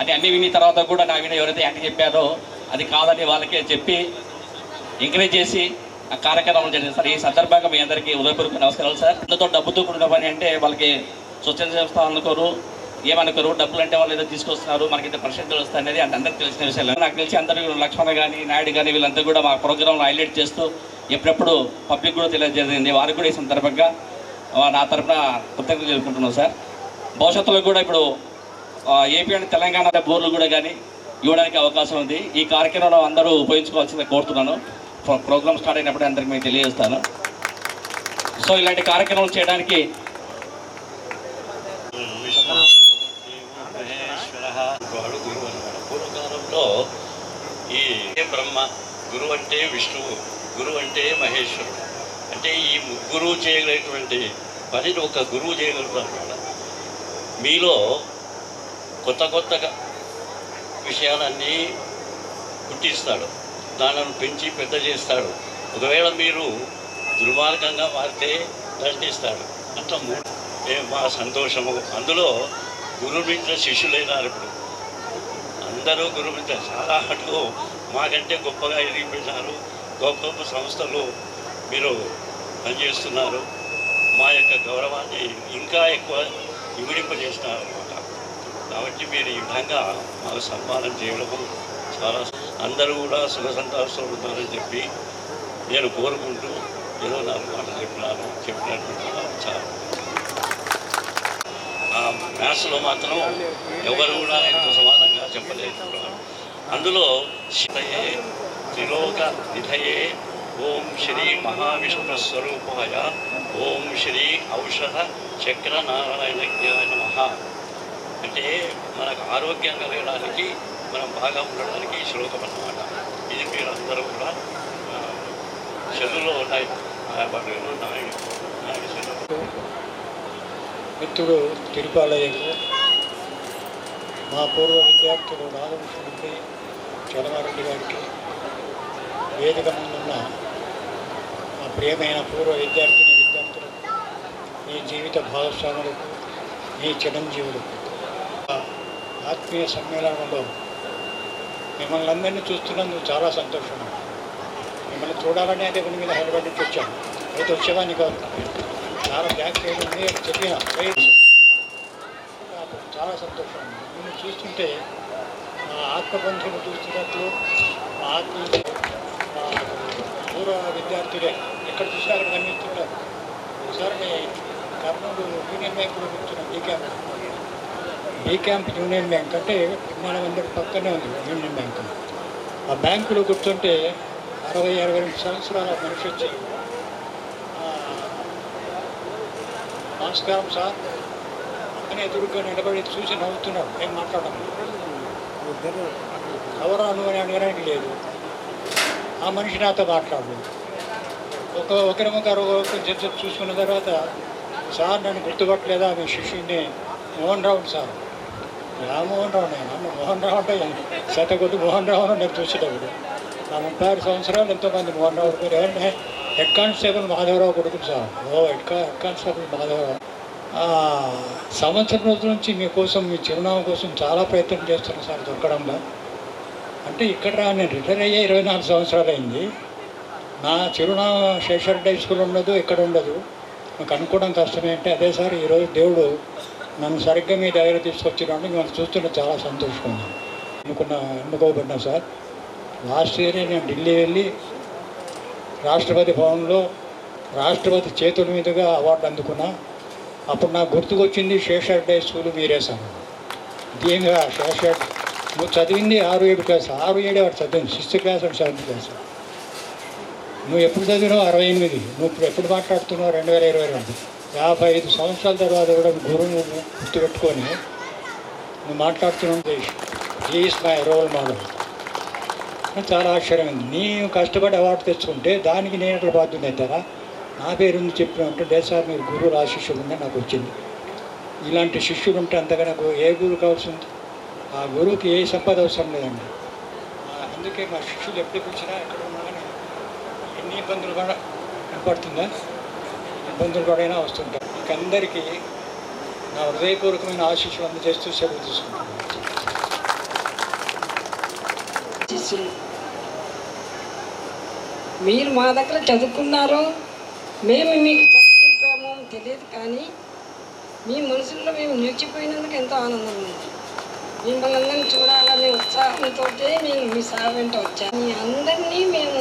అంటే అన్నీ విని తర్వాత కూడా నా విన ఎవరైతే యాంటీ చెప్పారో అది కాదని వాళ్ళకే చెప్పి ఎంకరేజ్ చేసి ఆ కార్యక్రమం జరిగింది సార్. ఈ సందర్భంగా మీ అందరికీ ఉదయపూర్వక నమస్కారాలు సార్. ఇందుతో డబ్బుతో కూడిన పని అంటే వాళ్ళకి స్వచ్ఛంద సంస్థ అనుకోరు, ఏమనుకోరు. డబ్బులు అంటే వాళ్ళు ఏదో తీసుకొస్తున్నారు, మనకి ఇంత పర్సెంటేజ్ వస్తాయి అనేది అందరికీ తెలిసిన విషయాలు. నాకు తెలిసి అందరూ లక్ష్మణ కానీ నాయుడు కానీ వీళ్ళంతా కూడా మా ప్రోగ్రాంలో హైలైట్ చేస్తూ ఎప్పుడెప్పుడు పబ్లిక్ కూడా తెలియజేసింది. వారికి కూడా ఈ సందర్భంగా నా తరఫున కృతజ్ఞతలు తెలుపుకుంటున్నాం సార్. భవిష్యత్తులో కూడా ఇప్పుడు ఏపీ అండ్ తెలంగాణ బోర్లు కూడా కానీ ఇవ్వడానికి అవకాశం ఉంది. ఈ కార్యక్రమంలో అందరూ ఉపయోగించుకోవాల్సిందే కోరుతున్నాను. ప్రోగ్రామ్ స్టార్ట్ అయినప్పుడు అందరికీ మీకు తెలియజేస్తాను. సో ఇలాంటి కార్యక్రమాలు చేయడానికి పూర్వకాలంలో ఈ బ్రహ్మ, గురువు అంటే విష్ణువు, గురువు అంటే మహేశ్వరుడు. అంటే ఈ ముగ్గురు చేయగలిగినటువంటి పనిని ఒక గురువు చేయగలుగుతారు అన్నమాట. మీలో కొత్త కొత్తగా విషయాలన్నీ పుట్టిస్తాడు, దానిని పెంచి పెద్ద చేస్తాడు. ఒకవేళ మీరు దుర్మార్గంగా మారితే దండిస్తాడు. అట్లా మా సంతోషము. అందులో గురుమిత్ర శిష్యులైనారు. ఇప్పుడు అందరూ గురుమిత్ర చాలా మటుకు మాకంటే గొప్పగా ఎదిగిపోయినారు. గొప్ప గొప్ప సంస్థలు మీరు పనిచేస్తున్నారు. మా యొక్క గౌరవాన్ని ఇంకా ఎక్కువ ఇమిడింపజేస్తున్నారు అన్నమాట. కాబట్టి మీరు ఈ విధంగా మాకు సన్మానం చేయడము చాలా, అందరూ కూడా సుఖ సంతోషాలు ఉన్నారని చెప్పి నేను కోరుకుంటూ ఏదో 4 మాటలు చెప్పినటువంటి చాలా. మ్యాథ్స్లో మాత్రం ఎవరు కూడా ఎంతో సమానంగా చెప్పలేదు. అందులో శివయే త్రిలోక నిధయే ఓం శ్రీ మహావిష్ణు స్వరూపాయ ఓం శ్రీ ఔషధ చక్ర నారాయణజ్ఞాయ నమః. అంటే మనకు ఆరోగ్యం కలగడానికి, మనం బాగా ఉండడానికి ఈ శ్లోకం అన్నమాట. ఇది మీరు అందరూ కూడా చదువులో ఉన్నాయి. మిత్రుడు తిరుపాలయ్యకు, మా పూర్వ విద్యార్థులు నాగభూషణుడికి, చలమారెడ్డి గారికి, వేదిక ముందున్న మా ప్రియమైన పూర్వ విద్యార్థులకు, మీ జీవిత భాగస్వాములకు, మీ చిరంజీవులకు ఆత్మీయ సమ్మేళనంలో మిమ్మల్ని అందరినీ చూస్తున్నందుకు చాలా సంతోషంగా. మిమ్మల్ని చూడాలని అయితే కొన్ని మీద హైదరాబాద్ నుంచి వచ్చాను. అయితే వచ్చేవాడిని కాదు, చాలా బ్యాక్ సైడ్ ఉంది చెప్పిన చాలా సంతోషం. మిమ్మల్ని చూస్తుంటే మా ఆత్మబంధువులు చూస్తున్నట్లు, మా ఆత్మీయ మా పూర్వ విద్యార్థులే ఎక్కడ చూసినా అక్కడ కనిపిస్తుంటారు. ఒకసారి కర్నూలు యూనియన్ బ్యాంక్ కూడా కూర్చున్నాం. బీ క్యాంప్ యూనియన్ బ్యాంక్ అంటే విమానబందర్ పక్కనే ఉంది యూనియన్ బ్యాంక్. ఆ బ్యాంకులో కూర్చుంటే 60-62 సంవత్సరాల మనిషి వచ్చి, నమస్కారం సార్ అని ఎదురుగా నిలబడి చూసి నవ్వుతున్నాడు. ఏం మాట్లాడము, ఎవరు అని అడగడానికి లేదు. ఆ మనిషి నాతో మాట్లాడలేదు. ఒకరికొకరు కొంచెం చూసుకున్న తర్వాత, సార్ నన్ను గుర్తుపట్టలేదా, మీ శిష్యుడిని మోహన్ రావు సార్. రామ్మోహన్ రావు, నేను మోహన్ రావు అంటే శతకొద్ది మోహన్ రావు నేను చూసేటప్పుడు. నా 36 సంవత్సరాలు ఎంతోమంది మోహన్ రావు పేరు ఏమంటే హెడ్ కానిస్టేబుల్ మాధవరావు కొడుకుడు సార్. Head constable Madhavarao. సంవత్సరం రోజుల నుంచి మీకోసం, మీ చిరునామా కోసం చాలా ప్రయత్నం చేస్తున్నాను సార్ దొరకడంలో. అంటే ఇక్కడ నేను రిటైర్ అయ్యే 24 సంవత్సరాలు అయింది. నా చిరునామా శేషరెడ్డి హై స్కూల్ ఉండదు, ఎక్కడ ఉండదు. నాకు అనుకోవడం కష్టమే. అంటే అదే సార్, ఈరోజు దేవుడు నన్ను సరిగ్గా మీ దగ్గర తీసుకొచ్చినాడు. మిమ్మల్ని చూస్తుంటే చాలా సంతోషంగా ఉంది. ఎన్నుకోబడినా సార్. లాస్ట్ ఇయరే నేను ఢిల్లీ వెళ్ళి రాష్ట్రపతి భవన్లో రాష్ట్రపతి చేతుల మీదుగా అవార్డు అందుకున్నా. అప్పుడు నాకు గుర్తుకొచ్చింది శేషరెడ్డి హై స్కూల్ మీరే సార్. దీనిగా శేషరెడ్డి నువ్వు చదివింది 6-7 క్లాస్, 6-7 వాడు చదివింది 6th class and 7th class. నువ్వు ఎప్పుడు చదివినావు? 68. నువ్వు ఎప్పుడు మాట్లాడుతున్నావు? 2022. 55 సంవత్సరాల తర్వాత కూడా గురువును గుర్తుపెట్టుకొని నువ్వు మాట్లాడుతున్నావు. Is my role model. చాలా ఆశ్చర్యమైంది. నీవు కష్టపడి అవార్డు తెచ్చుకుంటే దానికి నేను అట్లా బాధ్యత అవుతారా? నా పేరు చెప్పినట్టు లేదు సార్, మీరు గురువులు ఆశిష్యులు ఉంటే నాకు వచ్చింది. ఇలాంటి శిష్యులు ఉంటే అంతగా నాకు ఏ గురువు కావాల్సింది? ఆ గురువుకి ఏ సంపద అవసరం లేదండి. అందుకే మా శిష్యులు ఎప్పుడు పిలిచినా ఎక్కడ ఉన్నా కానీ ఎన్ని ఇబ్బందులు కూడా కనపడుతుందా, ఇబ్బందులు కూడా అయినా వస్తుంటాయి. మీకు అందరికీ నా హృదయపూర్వకమైన ఆశీస్సులు అందజేస్తూ సెలవు తీసుకుంటున్నాను. మీరు మా దగ్గర చదువుకున్నారో మేము మీకు చెప్పామో తెలియదు, కానీ మీ మనసుల్లో మేము నిలిచిపోయినందుకు ఎంతో ఆనందం ఉంది. మిమ్మల్ని అందరినీ చూడాలనే ఉత్సాహంతో మేము మీ సార్ వెంట వచ్చాము. మీ అందరినీ మేము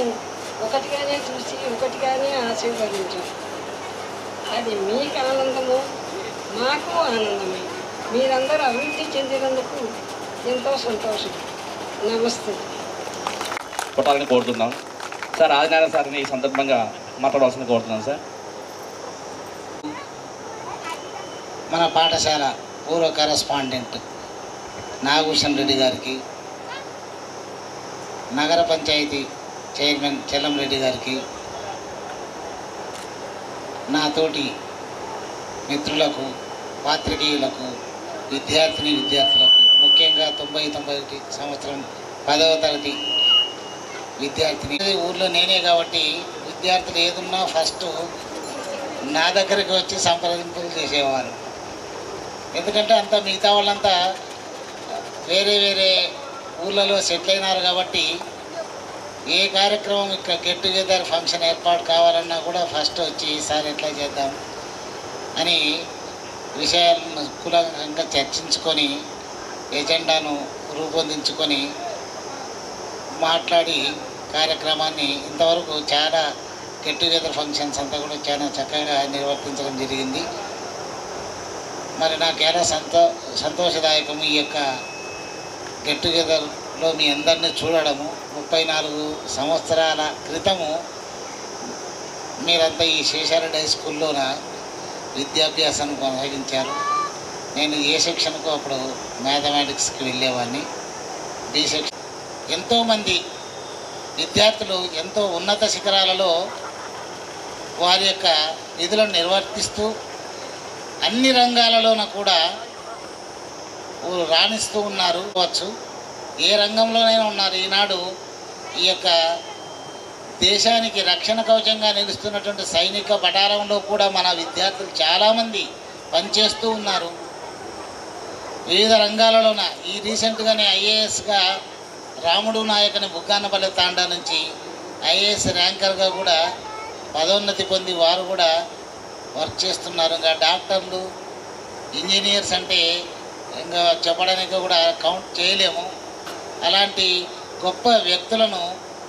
ఒకటిగానే చూసి ఒకటిగానే ఆశీర్వదించాం. అది మీకు ఆనందము, మాకు ఆనందమే. మీరందరూ అభివృద్ధి చెందినందుకు ఎంతో సంతోషం. నమస్తే. కొట్టాలని కోరుతున్నాం సార్. ఆదినారాయణ సార్ని ఈ సందర్భంగా మాట్లాడవలసింది కోరుతున్నాను సార్. మన పాఠశాల పూర్వ కరెస్పాండెంట్ నాగభూషణ్ రెడ్డి గారికి, నగర పంచాయతీ చైర్మన్ చెల్లంరెడ్డి గారికి, నా తోటి మిత్రులకు, పాత్రికేయులకు, విద్యార్థులకు, ముఖ్యంగా 90-91 సంవత్సరం 10వ తరగతి విద్యార్థిని. ఊర్లో నేనే కాబట్టి విద్యార్థులు ఏదున్నా ఫస్ట్ నా దగ్గరికి వచ్చి సంప్రదింపులు చేసేవారు. ఎందుకంటే అంతా మిగతా వాళ్ళంతా వేరే వేరే ఊళ్ళలో సెటిల్ అయినారు కాబట్టి ఏ కార్యక్రమం ఇక్కడ గెట్ టుగెదర్ ఫంక్షన్ ఏర్పాటు కావాలన్నా కూడా ఫస్ట్ వచ్చి ఈసారి ఎట్లా చేద్దాం అని విషయాలను కూలంకషంగా చర్చించుకొని ఎజెండాను రూపొందించుకొని మాట్లాడి కార్యక్రమాన్ని ఇంతవరకు చాలా గెట్ టుగెదర్ ఫంక్షన్స్ అంతా కూడా చాలా చక్కగా నిర్వర్తించడం జరిగింది. మరి నాకు ఎలా సంతోషదాయకము ఈ యొక్క గెట్ టుగెదర్లో మీ అందరినీ చూడడము. 34 సంవత్సరాల క్రితము మీరంతా ఈ శేషారెడ్డి హై స్కూల్లోన విద్యాభ్యాసాన్ని కొనసాగించారు. నేను ఏ సెక్షన్కు అప్పుడు మ్యాథమెటిక్స్కి వెళ్ళేవాడిని. B section. ఎంతోమంది విద్యార్థులు ఎంతో ఉన్నత శిఖరాలలో వారి యొక్క విధులను నిర్వర్తిస్తూ అన్ని రంగాలలోన కూడా రాణిస్తూ ఉన్నారు. ఏ రంగంలోనైనా ఉన్నారు. ఈనాడు ఈ యొక్క దేశానికి రక్షణ కవచంగా నిలుస్తున్నటువంటి సైనిక పటాలంలో కూడా మన విద్యార్థులు చాలామంది పనిచేస్తూ ఉన్నారు వివిధ రంగాలలోన. ఈ రీసెంట్గానే ఐఏఎస్గా రాముడు నాయకని బుగ్గానపల్లి తాండా నుంచి ఐఏఎస్ ర్యాంకర్గా కూడా పదోన్నతి పొంది వారు కూడా వర్క్ చేస్తున్నారు. ఇంకా డాక్టర్లు, ఇంజనీర్స్ అంటే ఇంకా చెప్పడానికి కూడా కౌంట్ చేయలేము. అలాంటి గొప్ప వ్యక్తులను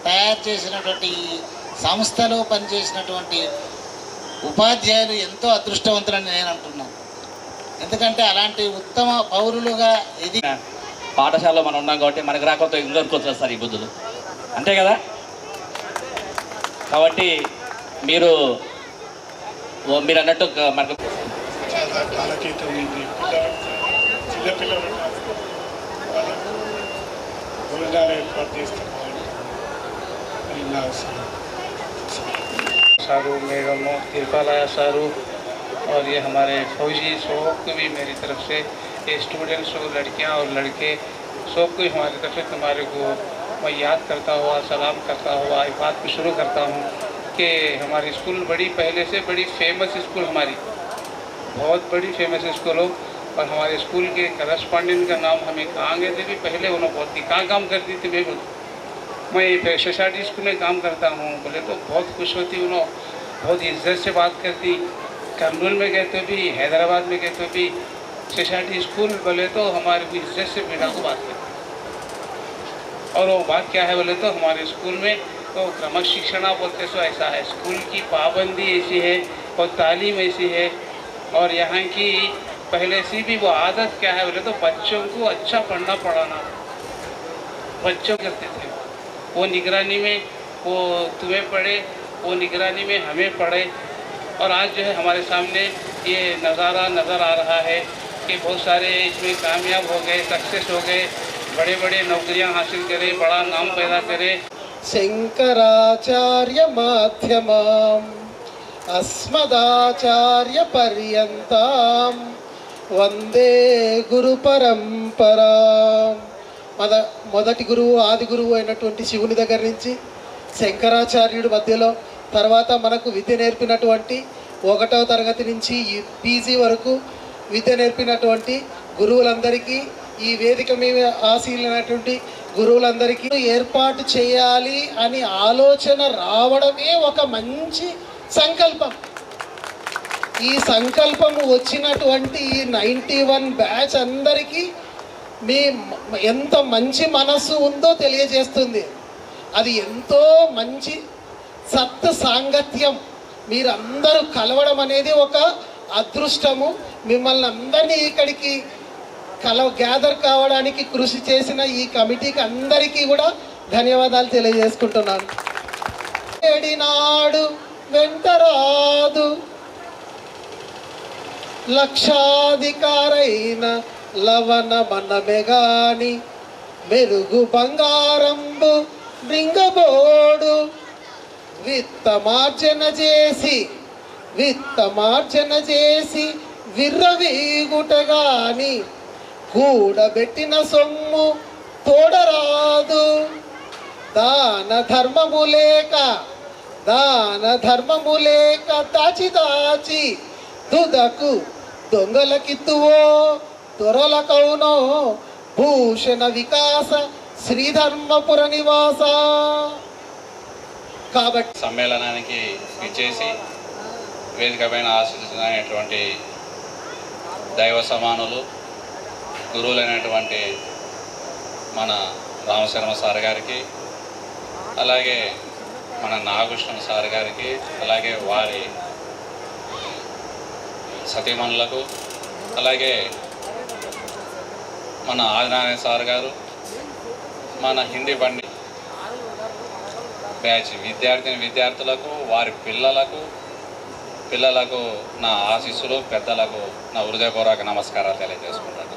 తయారు చేసినటువంటి సంస్థలో పనిచేసినటువంటి ఉపాధ్యాయులు ఎంతో అదృష్టవంతులని నేను అంటున్నాను. ఎందుకంటే అలాంటి ఉత్తమ పౌరులుగా ఇది పాఠశాలలో మనం ఉన్నాం కాబట్టి మనకు రాకపోతే ఇంకొకరికి వచ్చేస్తారు ఈ బుద్ధులు, అంతే కదా. కాబట్టి మీరు అన్నట్టు మనకు చిన్నపిల్లలు భోజనాలు ఏర్పాటు చేస్తున్నాం. सारू मैडम तिरपालाया सारू और ये हमारे फौजी सबको भी मेरी तरफ से, ये स्टूडेंट्स और लड़कियां और लड़के सबको भी हमारी तरफ से तुम्हारे को मैं याद करता हुआ, सलाम करता हुआ एक बात को शुरू करता हूँ कि हमारी स्कूल बड़ी पहले से बड़ी फेमस स्कूल, हमारी बहुत बड़ी फेमस स्कूल हो। और हमारे स्कूल के करस्पॉन्डेंट का नाम हमें कहाँ गए थे भी पहले, उन्होंने बहुत ही कहाँ काम करती थी मैं सोसाइटी स्कूल में काम करता हूँ बोले तो बहुत खुश होती, उन्होंने बहुत इज्जत से बात करती। कर्नूल में गए तो भी, हैदराबाद में गए तो भी सोसाइटी स्कूल बोले तो हमारे को इज्जत से बेटा को बात करती। और वो बात क्या है बोले तो हमारे स्कूल में तो क्रम शिक्षणा बोलते सो ऐसा है, स्कूल की पाबंदी ऐसी है और तालीम ऐसी है। और यहाँ की पहले से भी वो आदत क्या है बोले तो बच्चों को अच्छा पढ़ना पढ़ाना, बच्चों करते थे वो निगरानी में, वो तुम्हें पढ़े, वो निगरानी में हमें पढ़े। और आज जो है हमारे सामने ये नज़ारा नज़र आ रहा है कि बहुत सारे इसमें कामयाब हो गए, सक्सेस हो गए, बड़े बड़े नौकरियां हासिल करे, बड़ा नाम पैदा करे। शंकराचार्य माध्यमाम् अस्मदाचार्य पर्यन्ताम् వందే గురు పరంపరా. మొదటి గురువు, ఆది గురువు అయినటువంటి శివుని దగ్గర నుంచి శంకరాచార్యుడి మధ్యలో, తర్వాత మనకు విద్య నేర్పినటువంటి 1వ తరగతి నుంచి పీజీ వరకు విద్య నేర్పినటువంటి గురువులందరికీ, ఈ వేదిక మీద ఆశీలైనటువంటి గురువులందరికీ ఏర్పాటు చేయాలి అని ఆలోచన రావడమే ఒక మంచి సంకల్పం. ఈ సంకల్పము వచ్చినటువంటి 91 బ్యాచ్ అందరికీ మీ ఎంత మంచి మనస్సు ఉందో తెలియజేస్తుంది. అది ఎంతో మంచి సత్ సాంగత్యం, మీరందరూ కలవడం అనేది ఒక అదృష్టము. మిమ్మల్ని అందరినీ ఇక్కడికి గ్యాదర్ కావడానికి కృషి చేసిన ఈ కమిటీకి అందరికీ కూడా ధన్యవాదాలు తెలియజేసుకుంటున్నాను. ఏడినాడు వెంటరాదు లక్షాధికారైన లవణ మనమెగాని మెరుగు బంగారంబు బృంగబోడు విత్తమార్జన చేసి విర్రవీగుటగాని కూడబెట్టిన సొమ్ము తోడరాదు. దాన ధర్మము లేక దాన ధర్మము లేక దాచి దాచి తుదకు దొంగలకిత్తువో దొరలకౌనో భూషణ వికాస శ్రీధర్మపుర నివాస. కాబట్టి సమ్మేళనానికి ఇచ్చేసి వేదిక పైన ఆశించినటువంటి దైవ సమానులు గురువులైనటువంటి మన రామశర్మ సార్ గారికి, అలాగే మన నాగకృష్ణ సార్ గారికి, అలాగే వారి సతీమణులకు, అలాగే మన ఆదినారాయణ సార్ గారు, మన హిందీ పండిట్ బ్యాచ్ విద్యార్థులకు, వారి పిల్లలకు నా ఆశీస్సులు, పెద్దలకు నా హృదయపూర్వక నమస్కారాలు తెలియజేసుకుంటాను.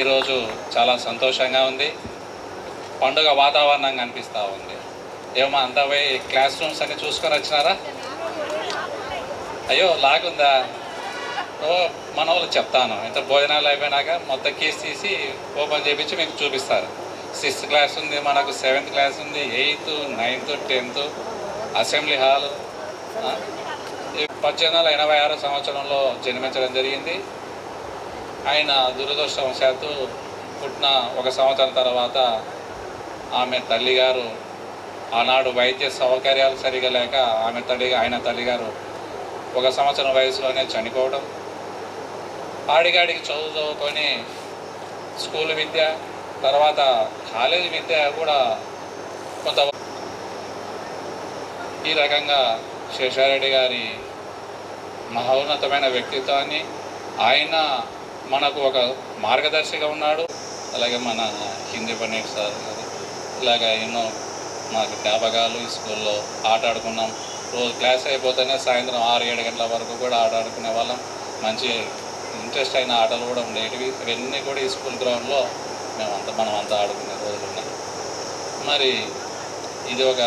ఈరోజు చాలా సంతోషంగా ఉంది, పండుగ వాతావరణం కనిపిస్తూ ఉంది. ఏమో అంతా పోయి క్లాస్ రూమ్స్ అన్ని చూసుకొని వచ్చినారా? అయ్యో లాగుందా? ఓ మన వాళ్ళు చెప్తాను, ఇంత భోజనాలు అయిపోయినాక మొత్తం కీస్ తీసి ఓపెన్ చేయించి మీకు చూపిస్తారు. 6th క్లాస్ ఉంది, మనకు 7th క్లాస్ ఉంది, 8th, 9th, 10th assembly hall. 1886 సంవత్సరంలో జన్మించడం జరిగింది. ఆయన దురదృష్టవశాత్తు పుట్టిన 1 సంవత్సరం తర్వాత ఆమె తల్లిగారు, ఆనాడు వైద్య సౌకర్యాలు సరిగా లేక ఆయన తల్లిగారు 1 సంవత్సరం వయసులోనే చనిపోవడం. ఆడిగాడికి చదువుకొని స్కూల్ విద్య, తర్వాత కాలేజీ విద్య కూడా కొంత. ఈ రకంగా శేషారెడ్డి గారి మహోన్నతమైన వ్యక్తిత్వాన్ని, ఆయన మనకు ఒక మార్గదర్శిగా ఉన్నాడు. అలాగే మన హిందీ పండిట్ సార్ గారు, ఇలాగ ఎన్నో మాకు జ్ఞాపకాలు. ఈ స్కూల్లో ఆట ఆడుకున్నాం. రోజు క్లాస్ అయిపోతేనే సాయంత్రం 6-7 గంటల వరకు కూడా ఆట ఆడుకునే వాళ్ళం. మంచి ఇంట్రెస్ట్ అయిన ఆటలు కూడా ఉండేటివి. ఇవన్నీ కూడా ఈ స్కూల్ గ్రౌండ్లో మనం అంతా ఆడుకునే రోజులు ఉన్నాయి. మరి ఇది ఒక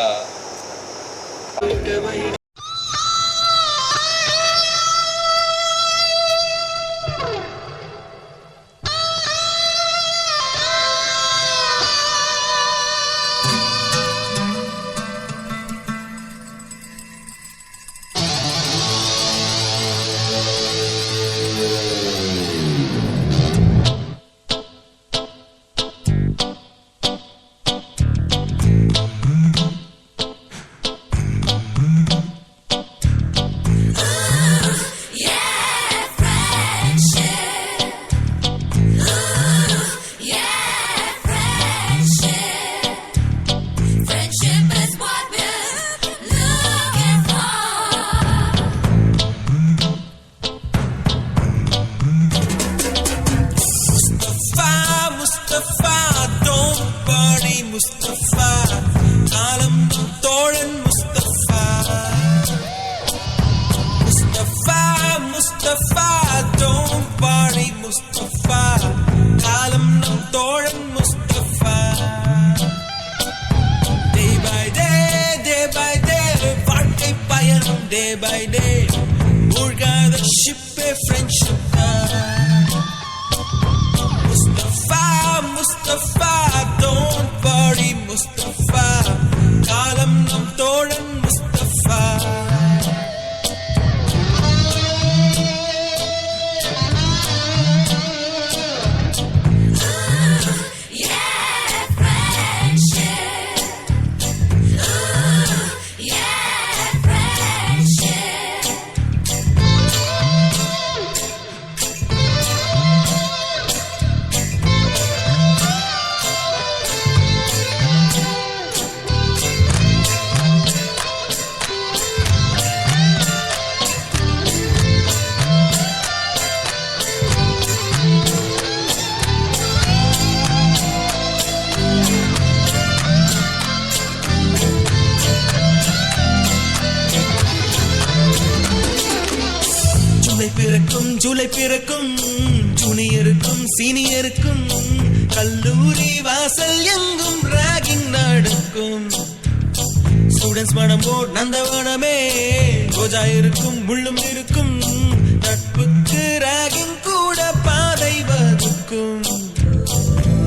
day by day. Murga the ship a friendship. Mustafa, Mustafa, don't worry, Mustafa. Kalam nam todan Mustafa. July பிறக்கும் ஜூனியருக்கும் சீனியருக்கும் கல்லூரி வாசல் எங்கும் ராகிங் நடக்கும். ஸ்டூடெண்ட்ஸ் மனம் போர் நந்தவனமே ரோஜா இருக்கும் முள்ளும் இருக்கும். நட்புக்கு ராகிங் கூட பாதை வகுக்கும்.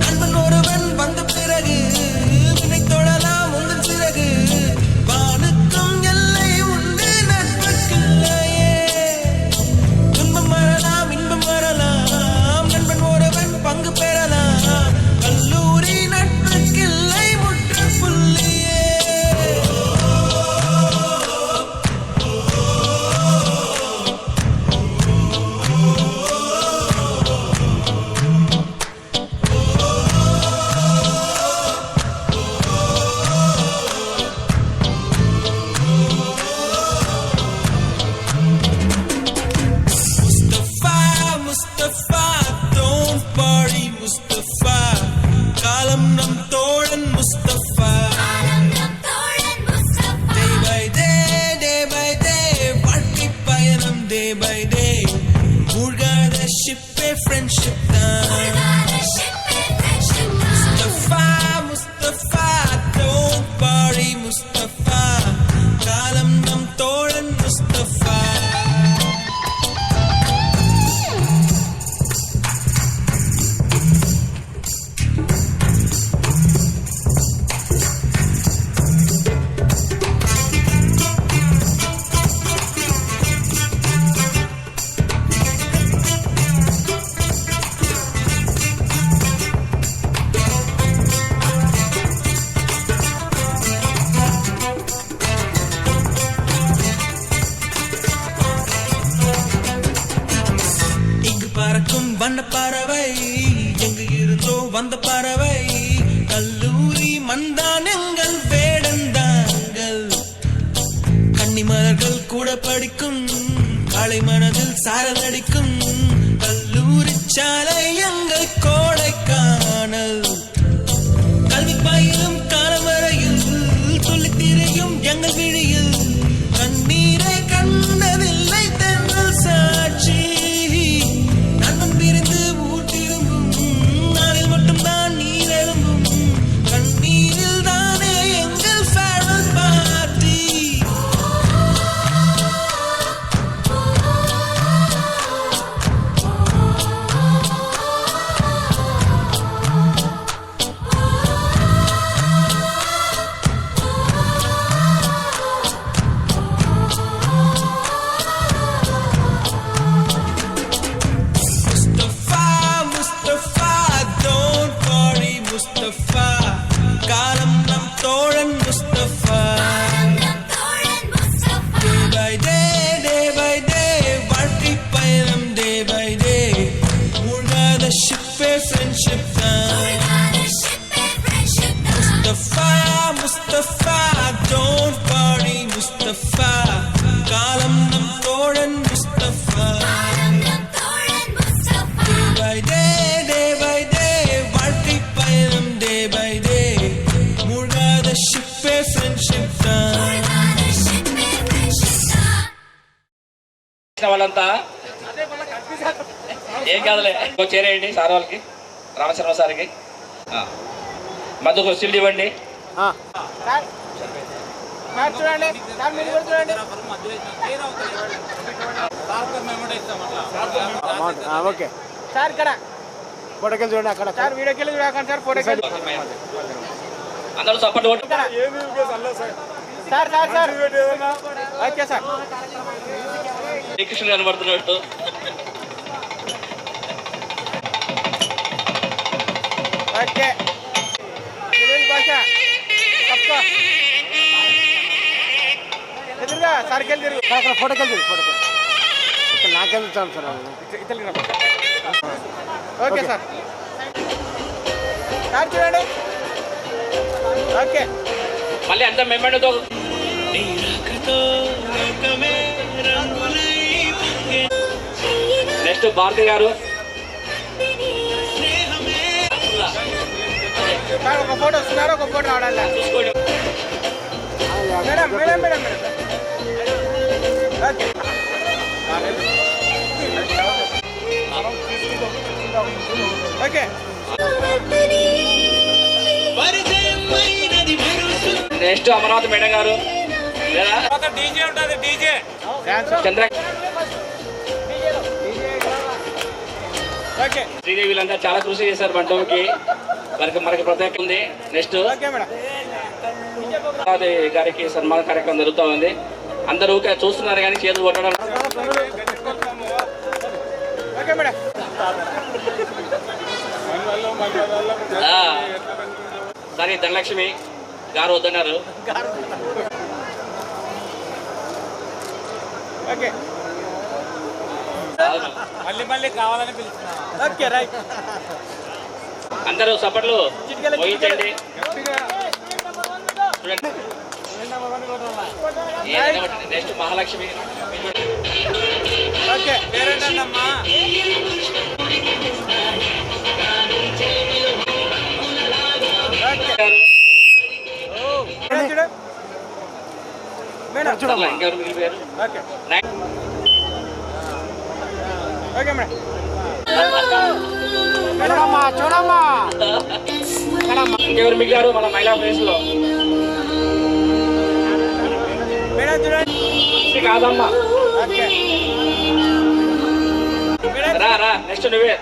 நண்பன் ஒருவன் வந்த பிறகு வினை தொழலாம் உங்கள் சிறகு. மூழ்காத ஷிப்பே ஃப்ரெண்ட்ஷிப் தான். முஸ்தபா முஸ்தபா don't worry முஸ்தபா, காலம் நம் தோழன் முஸ்தபா. பறக்கும் வண்ண பறவை, எங்கு இருந்தோ வந்த பறவை, கல்லூரி மந்தான் எங்கள் வேடந்தாங்கள். கன்னிமலர்கள் கூட படிக்கும், காலை மனதில் சாரல் அடிக்கும், கல்லூரி சாலை எங்கள் கோடைக்கானல். கல்வி பயிலும் காலம் வரையில் சொல்லி திரையும் எங்கள் விழியில், கண்ணீரை கண்டதில்லை தென்றல் சாட்சி. Mustafa, don't worry Mustafa, காலம் நம் தோழன் Mustafa. Day by day, வாழ்க்கை பயணம் day by day, மூழ்காத ஷிப்பே friendship தான். వాళ్ళంతా ఏం కాదులే, చేరేయండి సార్ వాళ్ళకి, రామశర్మ సార్కి మధ్యకు సిల్డ్ ఇవ్వండి. చూడండి సార్, మీరు కూడా చూడండి. ఓకే సార్, ఇక్కడ ఫోటోకి చూడండి, అక్కడ సార్ వీడియోకి వెళ్ళి చూడకండి సార్, ఫోటోకి అందరూ సపోర్ట్ కొట్టు sir. Sir sir okay sir. శ్రీకృష్ణుడు కనబడుతున్నట్టు. ఓకే భాష ఎదురుగా సార్కి వెళ్ళి తిరుగు, అక్కడ ఫోటోకి వెళ్ళి ఫోటోకి ఇక్కడ నాకెళ్తాను సార్, ఇతర. Okay sir. సార్ చూడండి. ఓకే మళ్ళీ అంత మెమెంటోతో. నెక్స్ట్ భారతి గారు. ఒక ఫోటో వస్తున్నారు, ఒక ఫోటో రావడాలి. చూసుకోండి madam madam madam madam. Okay okay. Next Amaravati madam గారు. డీజే ఉంటుంది, డీజే చంద్ర ఓకే. శ్రీదేవిలంతా చాలా కృషి చేశారు బంటంకి, మనకి ప్రత్యేక ఉంది. నెక్స్ట్ అమరావతి గారికి సన్మాన కార్యక్రమం జరుగుతూ ఉంది. అందరూ చూస్తున్నారు కానీ చేతులు కొట్టడం. Okay madam. సరే, ధనలక్ష్మి గారు వద్దన్నారు. ఓకే మళ్ళీ మళ్ళీ కావాలని పిలుస్తున్నా. Okay right. అందరూ సపట్లు మోగించండి. చూడండి. నెక్స్ట్ మహాలక్ష్మి. ఓకే పేరేంటమ్మా? ఇంకెవరు మిగిలిపోయారు? Okay madam. చూడమ్మా ఇంకెవరు మిగిలారు మన మహిళా ఫ్రెండ్స్ లో? మేడం చూడండి. కాదమ్మా, రా రా, నెక్స్ట్ నువ్వే.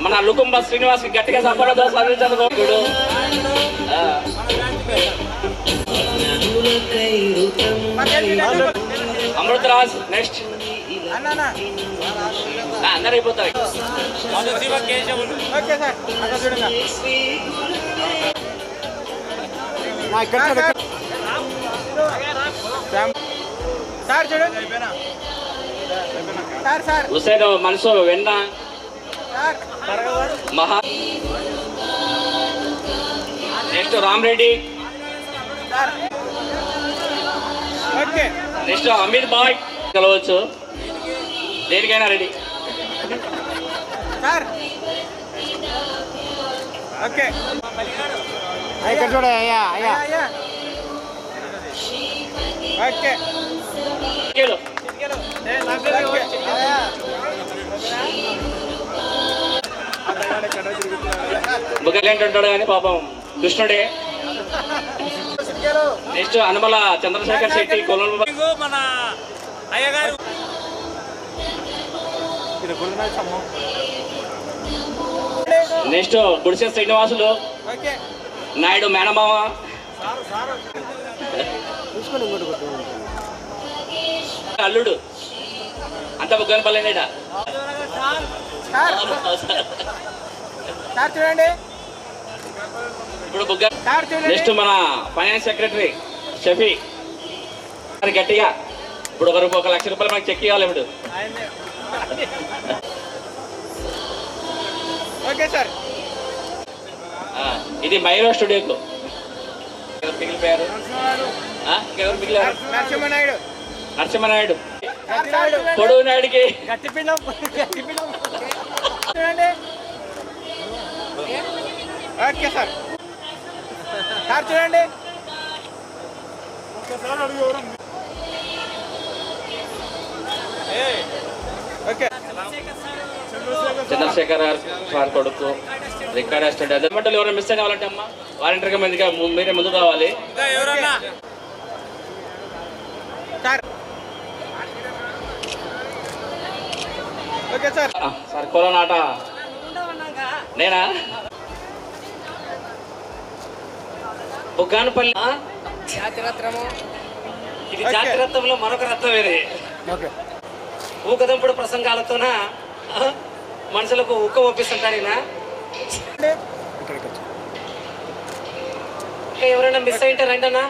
మన లుకుంబ శ్రీనివాస్ కి గట్టిగా సంపడంతో సాధించాను కోరుకుడు. అమృతరాజ్ నెక్స్ట్. అందరు అయిపోతారు. ఓకే సార్, అక్కడ చూడండి. సార్ చూడండి. సార్ హుసేన్ మనసు వెన్న మహా. Next Ramareddy. Okay. Next Amir బాయ్. కలవచ్చు, దేనికైనా రెడీ. Sir okay. ఇక్కడ చూడ. అయ్యా అయ్యా ఓకే. బుగ్గలేంటి ఉంటాడు కానీ పాపం కృష్ణుడే. నెక్స్ట్ అనుమల చంద్రశేఖర్ శెట్టి కొలను. మన అయ్యగారు నెక్స్ట్ గుడిసె శ్రీనివాసులు నాయుడు మేనమామ. అల్లుడు అంత బుగ్గనపల్లినేడా. చూడండి ఇప్పుడు బుగ్గ. నెక్స్ట్ మన ఫైనాన్స్ సెక్రటరీ షఫీ గట్టిగా. ఇప్పుడు ఒకరు 1 లక్ష రూపాయలు మనకి చెక్ ఇవ్వాలి ఇప్పుడు. Okay sir. ఇది మైరా స్టూడియోకు మిగిలిపోయారు. ఎవరు మిగిలారు? నరసింహనాయుడు. నరసింహనాయుడు పొడవు నాయుడికి. చూడండి. Okay sir. సార్ చూడండి. ఓకే. చంద్రశేఖర్ సార్ కొడుకు రికార్డ్ అసిస్టెంట్. అదమంటలు ఎవరైనా మిస్ కావాలంటే అమ్మా వాలంటీర్గా మీరే ముందు కావాలి. Sir okay sir. సార్ కోలనాట నేనా? బుగ్గానపల్లి ఇది జాతిరత్నంలో మరొక రత్నం ఇది. ఊకదంపుడు ప్రసంగాలతోన మనుషులకు ఉక్క ఒప్పిస్తుంటాడు ఈయన. ఎవరైనా మిస్ అయింటే రండి అన్నా.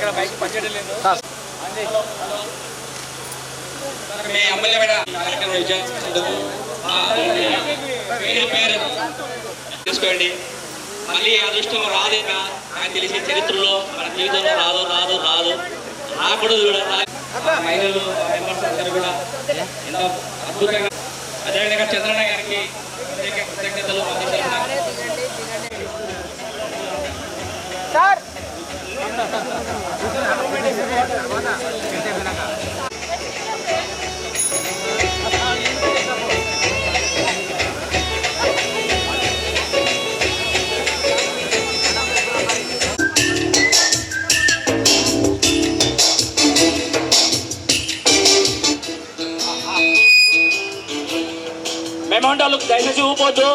ఇక్కడ బైక్ పనిచేయడం లేదు. మీ ఎమ్మెల్యే పేరు తీసుకోండి. మళ్ళీ అదృష్టం రాదు, నాకు తెలిసే చరిత్రలో మన జీవితంలో రాదు రాదు రాదు రాకూడదు కూడా. మహిళలు మెంబర్స్ అందరూ కూడా ఎంతో అద్భుతంగా. అదేవిధంగా చంద్రన్న గారికి కృతజ్ఞతలు. మేమంటారు దయచేసి ఊపోద్దు,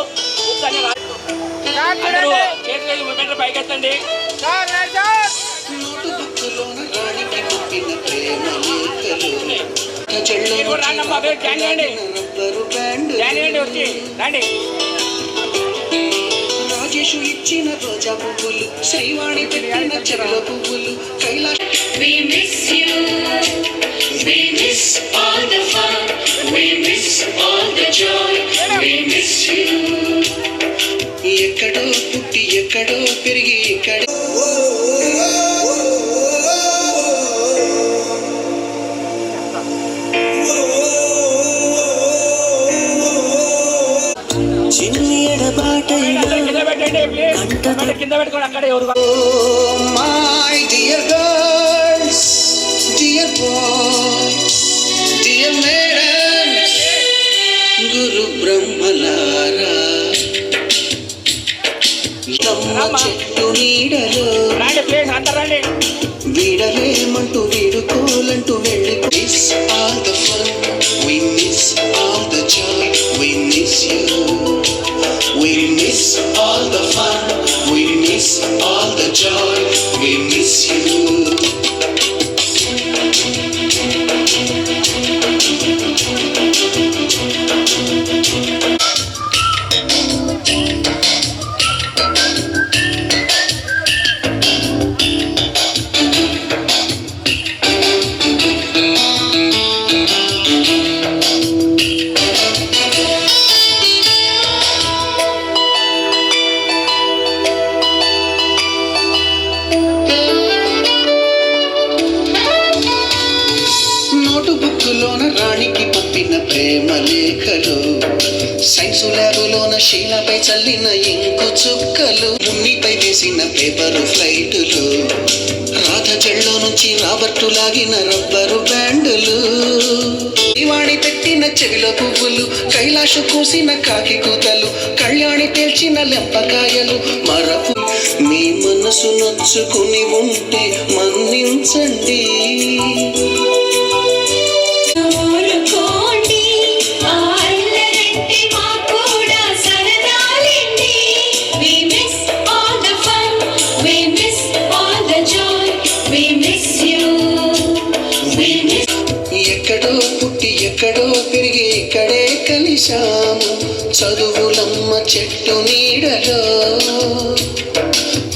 చేతులు పైకెత్తండి. రాజేషు ఇచ్చిన రోజా పువ్వులు, శ్రీవాణి పెట్టిన చెరుల పువ్వులు, Kailash. We miss you. We miss all the fun. We miss all the joy. We miss you. ఎక్కడో పుట్టి ఎక్కడో పెరిగి ఇక్కడ చిన్ని ఎడబాటైన కింద పెట్టుకోండి అక్కడ. ఎవరు my dear girls, dear boys, dear madams, గురు బ్రహ్మలారా, చెట్టు నీడలో వీడలేమంటూ వీడుకోలంటూ వెళ్ళి. Miss all the fun, we miss all the joy, we miss you. We miss all the fun, we miss all the joy, we miss you. రాణికి పంపిన ప్రేమ లేఖలు, సైన్సు ల్యాబులోన శీలపై చల్లిన ఇంకు చుక్కలు, మున్నిపై వేసిన పేపరు ఫ్లైటులు, రాధ చెళ్ళో నుంచి రాబర్టు లాగిన రబ్బరు బ్యాండులు, శ్రీవాణి పెట్టిన చెవిలో పువ్వులు, కైలాషు కూసిన కాకి కూతలు, కళ్యాణి పేల్చిన లెంపకాయలు, మరపు. మీ మనసు నొచ్చుకుని ఉంటే మన్నించండి. ఎక్కడో పుట్టి ఎక్కడో పెరిగి ఇక్కడే కలిశాము, చదువులమ్మ చెట్టు నీడలో.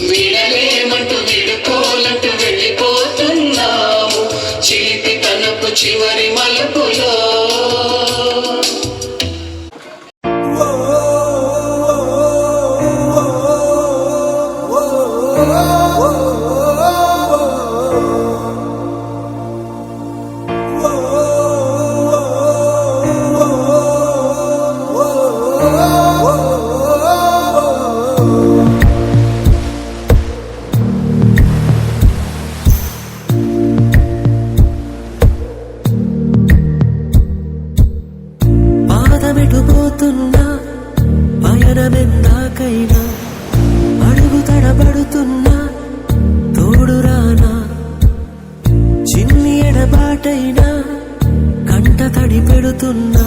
వీడలేమంటూ వీడుకోలంటూ వెళ్ళిపోతున్నాము, చిలిపి తనపు చివరి మలుపులో. పాదమెటుపోతున్నా పయనమెందాకైనా, అడుగు తడబడుతున్నా తోడురానా, చిన్ని ఎడబాటైనా కంట తడి పెడుతున్నా